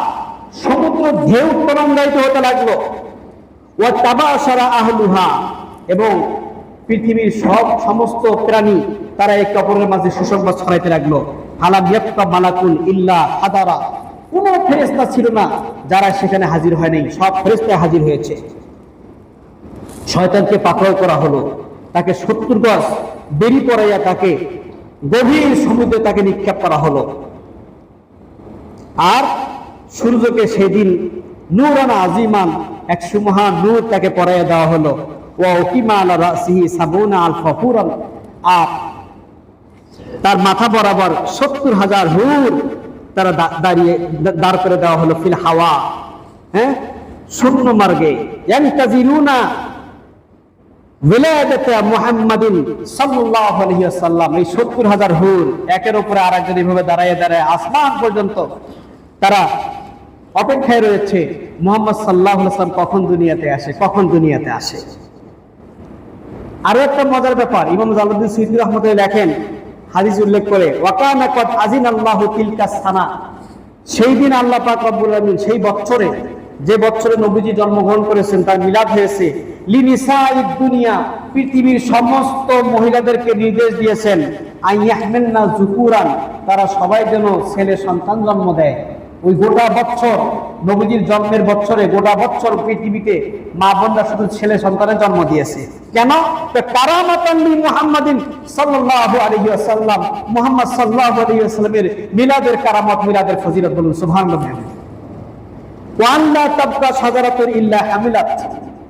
সমুদ্র ঢেউ তরঙ্গায়িত হতে লাগলো। ওয়া তাবাশারা আহলুহা, এবং পৃথিবীর সমস্ত প্রাণী তারা একে অপরের মাঝে সুসংবাদ ছড়াইতে লাগলো। ফালাম ইয়াবকা মালাকুন ইল্লা হাদারা, কোন ফেরেশতা ছিল না যারা সেখানে হাজির হয় নাই, সব ফেরেশতা হাজির হয়েছে। শয়তানকে পাকড়াও করা হলো, তাকে 70 গজ বেরি পড়াইয়া তাকে গভীর সমুদ্রে তাকে নিক্ষেপ করা হলো। আর সূর্যকে সেদিন নূরান আজিমান, এক সুমহান নূর তাকে পরাইয়া দেওয়া হলো। ওয়া উকিমা আলা রাসিহি সাবুনা আলফা হুরান, আর তার মাথা বরাবর 70,000 হুর তারা দাঁড় করে দেওয়া হলো, ফিল হাওয়া, হ্যাঁ, শূন্য মার্গে। ইয়ানতাজিরুনা ওয়ালাদাতা মুহাম্মাদিন সাল্লাল্লাহু আলাইহি ওয়াসাল্লাম, এই 70,000 হুর একের উপরে আরেকজন এইভাবে দাঁড়ায় দাঁড়ায় আসমান পর্যন্ত তারা অপেক্ষায় রয়েছে মুহাম্মদ সাল্লাল্লাহু আলাইহি ওয়াসাল্লাম কখন দুনিয়াতে আসে, কখন দুনিয়াতে আসে। আরো একটা মজার ব্যাপার, ইমাম জালালউদ্দিন সুয়ুতী রাহমাতুল্লাহি লেখেন, হাদিস উল্লেখ করে, ওয়া কানা কদ আজিনাল্লাহু তিলকা সানা, সেই দিন আল্লাহ পাক রব্বুল আলামিন, সেই বছরে, যে বছরে নবীজি জন্মগ্রহণ করেছেন, তার মিলাদ হয়েছে, লিনিসাইদ দুনিয়া, পৃথিবীর সমস্ত মহিলাদেরকে নির্দেশ দিয়েছেন, আইয়াহমিলনা যুকুরান, তারা সবাই যেন ছেলে সন্তান জন্ম দেয়। ওই গোটা বছর, নবীজির জন্মের বছরে গোটা বছর পৃথিবীতে মা বোনরা শুধু ছেলে সন্তানের জন্ম দিয়েছে। কেন? কারামাতান লি মুহাম্মাদিন সাল্লাল্লাহু আলাইহি ওয়াসাল্লাম, মুহাম্মদ সাল্লাল্লাহু আলাইহি ওয়াসাল্লামের মিলাদের কারামত, মিলাদের ফজিলত। বলুন সুবহানাল্লাহ। ওয়া আল্লা তাবকা শাজারাতুন ইল্লা হামিলাত,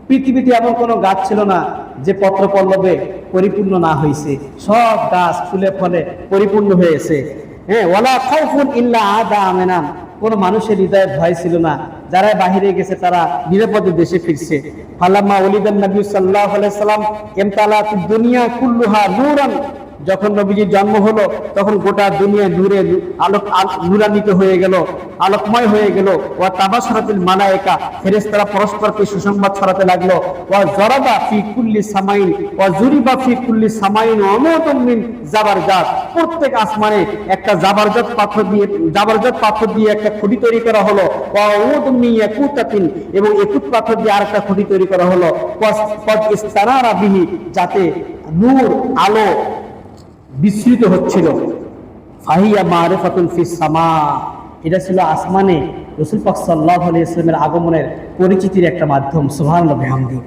পৃথিবীতে এমন কোনো গাছ ছিল না যে পত্র পল্লবে পরিপূর্ণ না হয়েছে, সব গাছ ফুলে ফলে পরিপূর্ণ হয়েছে। হ্যাঁ, ওয়ালা খাউফুন ইল্লা আদা আমিনান, কোন মানুষের হৃদয়ে ভয় ছিল না, যারা বাহিরে গেছে তারা নিরাপদে দেশে ফিরছে। ফালাম্মা ওলিদান নবী সাল্লাল্লাহু আলাইহি সাল্লাম ইমতালাতুদ দুনিয়া কুল্লুহা নূরান, যখন নবীজির জন্ম হলো তখন গোটা দুনিয়া নূরে আলোক নূরান্বিত হয়ে গেল, আলোকময় হয়ে গেল। ওয়া তাবাশশারাতিল মালায়েকা, ফেরেশতারা পরস্পরকে সুসংবাদ ছড়াতে লাগলো। ওয়া জরাবা ফি কুল্লি সামাইন ওয়া জুরিবা ফি কুল্লি সামাইন উমুতুম মিন জাবারজাত, প্রত্যেক আসমানে একটা জাবারজাত পাথর দিয়ে একটা খুঁটি তৈরি করা হলো। ওয়া উমুতুম মিন ইয়াকুতাতিন, এবং একুত পাথর দিয়ে আরেকটা খুঁটি তৈরি করা হলো। ওয়া ইস্তানারা বিহি, যাতে নূর আলো বিস্তৃত হচ্ছিল। ফাহিয়া মারিফাতুন ফিস সামা, এটা ছিল আসমানে রাসূল পাক সাল্লাল্লাহু আলাইহি ওয়াসাল্লামের আগমনের পরিচিতির একটা মাধ্যম। সুবহানাল্লাহ বিহামদিহি।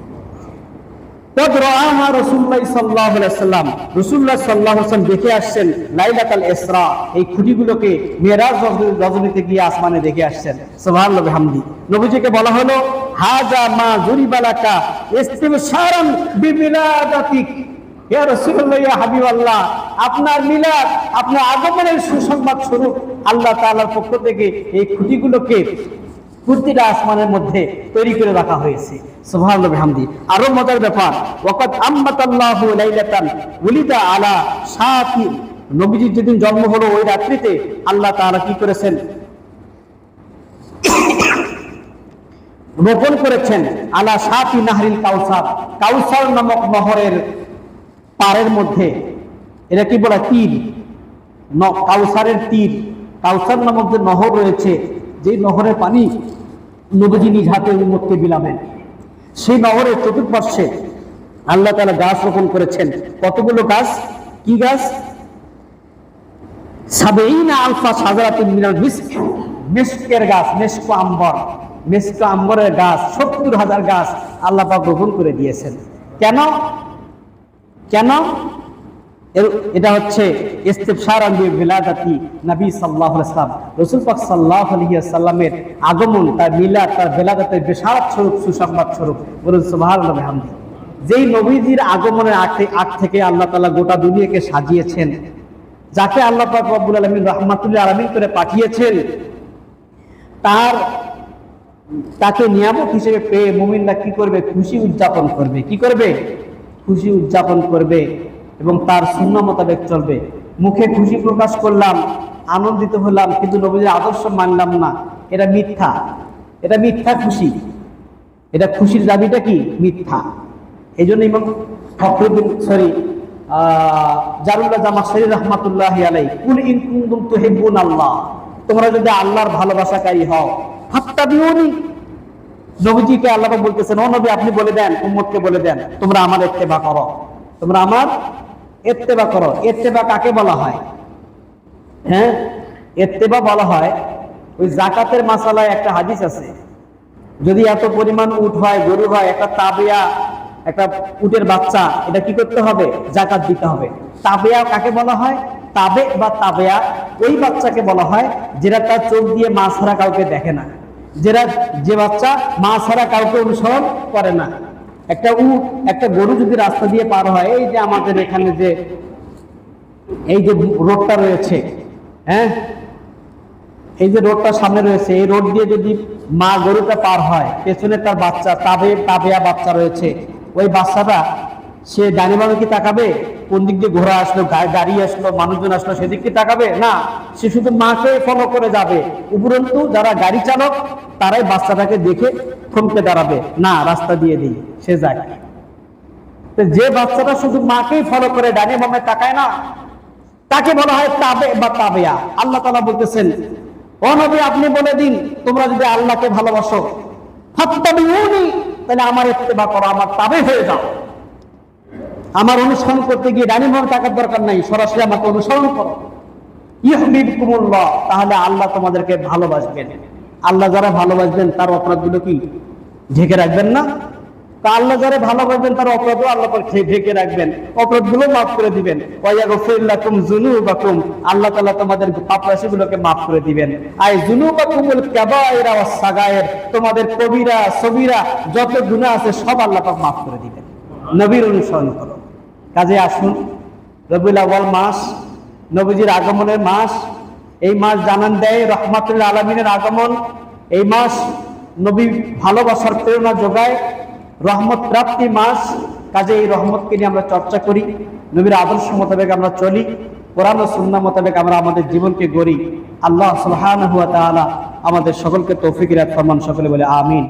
রাআহা রাসূলুল্লাহ সাল্লাল্লাহু আলাইহি ওয়াসাল্লাম, রাসূলুল্লাহ সাল্লাল্লাহু আলাইহি ওয়াসাল্লাম দেখে আসছেন লাইলাতুল ইসরা, এই খুঁটিগুলোকে মিরাজ রজনীতে গিয়ে আসমানে দেখে আসছেন। সুবহানাল্লাহ বিহামদিহি। নবীজিকে বলা হলো, হাজা মা জুরিবালাকা ইস্তিবশারান বিবিলাদাতিক, ইয়া রাসূলুল্লাহ, ইয়া হাবিবাল্লাহ, আপনার মিলাদ, আপনার আগমনের সুসংবাদ স্বরূপ আল্লাহ তাআলার পক্ষ থেকে এই খুঁটিগুলোকে প্রতিটা আসমানের মধ্যে তৈরি করে রাখা হয়েছে। সুবহানাল্লাহ বিহামদি। আরো মজার ব্যাপার, ওয়াকাদ আম্মাতাল্লাহু লাইলাতান উলিদা আলা শাতি, নবীজির যেদিন জন্ম হলো ওই রাত্রিতে আল্লাহ তাআলা কি করেছেন, রোপণ করেছেন আলা শাতি নাহরিল কাউসার, কাউসার নামক নহরের পাড়ের মধ্যে। এটা কি বলা, তীর, কাউসারের তীর। কাউসার নামক যে নহর রয়েছে, যে নহরের পানি নবীজি নিজ হাতে উম্মতকে বিলাবেন, সেই নহরের চতুর্পার্শ্বে আল্লাহ তাআলা গাছ রোপণ করেছেন। কতগুলো গাছ? কি গাছ? সাবেইনা আলফা শাজারাতিন মিনাল মিস্ক, মিস্কের গাছ, মেস্ক আম্বর, মেস্ক আম্বরের গাছ 70,000 গাছ আল্লাহ পাক রোপণ করে দিয়েছেন। কেন? কেন? এটা হচ্ছে ইস্তিবশারান বিবিলাদাতি নবী সাল্লাল্লাহু আলাইহি ওয়াসাল্লাম, রাসূল পাক সাল্লাল্লাহু আলাইহি ওয়াসাল্লামের আগমন, তার মিলাদ, তার বেলাদাতের বিশারত স্বরূপ, সুসংবাদ স্বরূপ। বলুন সুবহানাল্লাহ বিহামদি। যেই নবীজির আগমনের আগ থেকে আল্লাহ তাআলা গোটা দুনিয়াকে সাজিয়েছেন, যাকে আল্লাহ পাক রব্বুল আলামিন রাহমাতুল আলামিন করে পাঠিয়েছেন, তাকে নিয়ামত হিসেবে পেয়ে মুমিনরা কি করবে? খুশি উদযাপন করবে। কি করবে? খুশি উদযাপন করবে এবং তার সুন্নাহ মোতাবেক চলবে। মুখে খুশি প্রকাশ করলাম, আনন্দিত হলাম, কিন্তু নবীর আদর্শ মানলাম না, এটা মিথ্যা। এটা মিথ্যা খুশি। এটা খুশির দাবিটা কি? মিথ্যা। এই জন্য ইমাম ফখরুদ্দিন জারুল্লাহ জামাশরী রাহমাতুল্লাহি আলাইহি, কুল ইন কুনতুম তুহিব্বুন আল্লাহ, তোমরা যদি আল্লাহর ভালোবাসাকারী হও, ফাত্তাবিউনি, নবীজিকে আল্লাহ বলতেছেন, ও নবী আপনি বলে দেন, উম্মতকে বলে দেন, তোমরা আমার ইত্তেবা করো, তোমরা আমার ইত্তেবা করো। ইত্তেবা কাকে বলা হয়? হ্যাঁ, ইত্তেবা বলা হয়, ওই যাকাতের মাসালায় একটা হাদিস আছে, যদি এত পরিমাণ উট হয়, গরু হয়, একটা তাবিয়া, একটা উটের বাচ্চা, এটা কি করতে হবে? যাকাত দিতে হবে। তাবিয়া কাকে বলা হয়? তাবে বা তাবিয়া ওই বাচ্চাকে বলা হয় যেটা তার চোখ দিয়ে মা ছাড়া কাউকে দেখে না, যে বাচ্চা মা ছাড়া কাউকে অনুসরণ করে না। একটা উট, একটা গরু যদি রাস্তা দিয়ে পার হয়, এই যে আমাদের এখানে যে এই যে রোডটা রয়েছে, হ্যাঁ, এই যে রোডটা সামনে রয়েছে, এই রোড দিয়ে যদি মা গরুটা পার হয়, পেছনে তার বাচ্চা, তাবেয়া বাচ্চা রয়েছে, ওই বাচ্চাটা সে ডানে বামে কি তাকাবে? কোন দিক দিয়ে ঘোড়া আসলো, গাড়ি আসলো, মানুষজন আসলো, সেদিক কি তাকাবে না? সে শুধু মাকে ফলো করে যাবে। উপরন্তু যারা গাড়ি চালক তারাই বাচ্চাটাকে দেখে থমকে দাঁড়াবে, না রাস্তা দিয়ে দিই, সে যায়। যে বাচ্চাটা শুধু মাকেই ফলো করে ডানে বামে তাকায় না, তাকে বলা হয় তাবে বা তাবেয়া। আল্লাহ তাআলা বলতেছেন, ও নবী আপনি বলে দিন, তোমরা যদি আল্লাহকে ভালোবাসো, ফাত্তাবিউনি, তাহলে আমার ইত্তেবা করো, আমার তাবে হয়ে যাও। আমার অনুসরণ করতে গিয়ে ডানি বামে তাকার দরকার নাই, সরাসরি আমাকে অনুসরণ করো। ইউহিব্বুকুমুল্লাহ, তাহলে আল্লাহ তোমাদেরকে ভালোবাসবেন। আল্লাহ যারা ভালোবাসবেন তার অপরাধগুলো কি ঢেকে রাখবেন না? তা আল্লাহ যারা ভালোবাসবেন তার অপরাধও আল্লাহ ঢেকে রাখবেন, অপরাধগুলো মাফ করে দিবেন। ওয়ায়াগফির লাকুম যুনুবাকুম, আল্লাহ তাআলা তোমাদের পাপরাশিগুলোকে মাফ করে দিবেন। আই যুনুবাকুমুল কাবায়রা ওয়াস সাগায়ের, তোমাদের কবিরা সগীরা যত গুনাহ আছে সব আল্লাহ পাক মাফ করে দিবেন। নবীর অনুসরণ করো। কাজে আসুন, রবিউল আউয়াল মাস, নবীজির আগমনের মাস। এই মাস জানান দেয় রাহমাতুল আলামিনের আগমন। এই মাস নবী ভালোবাসার প্রেরণা যোগায়, রহমত প্রাপ্তি মাস। কাজে এই রহমতকে নিয়ে আমরা চর্চা করি, নবীর আদর্শ মোতাবেক আমরা চলি, কোরআন ও সুন্নাহ মোতাবেক আমরা আমাদের জীবনকে গড়ি। আল্লাহ সুবহানাহু ওয়া তাআলা আমাদের সকলকে তৌফিক দান ফরমান। সকলে বলে আমিন।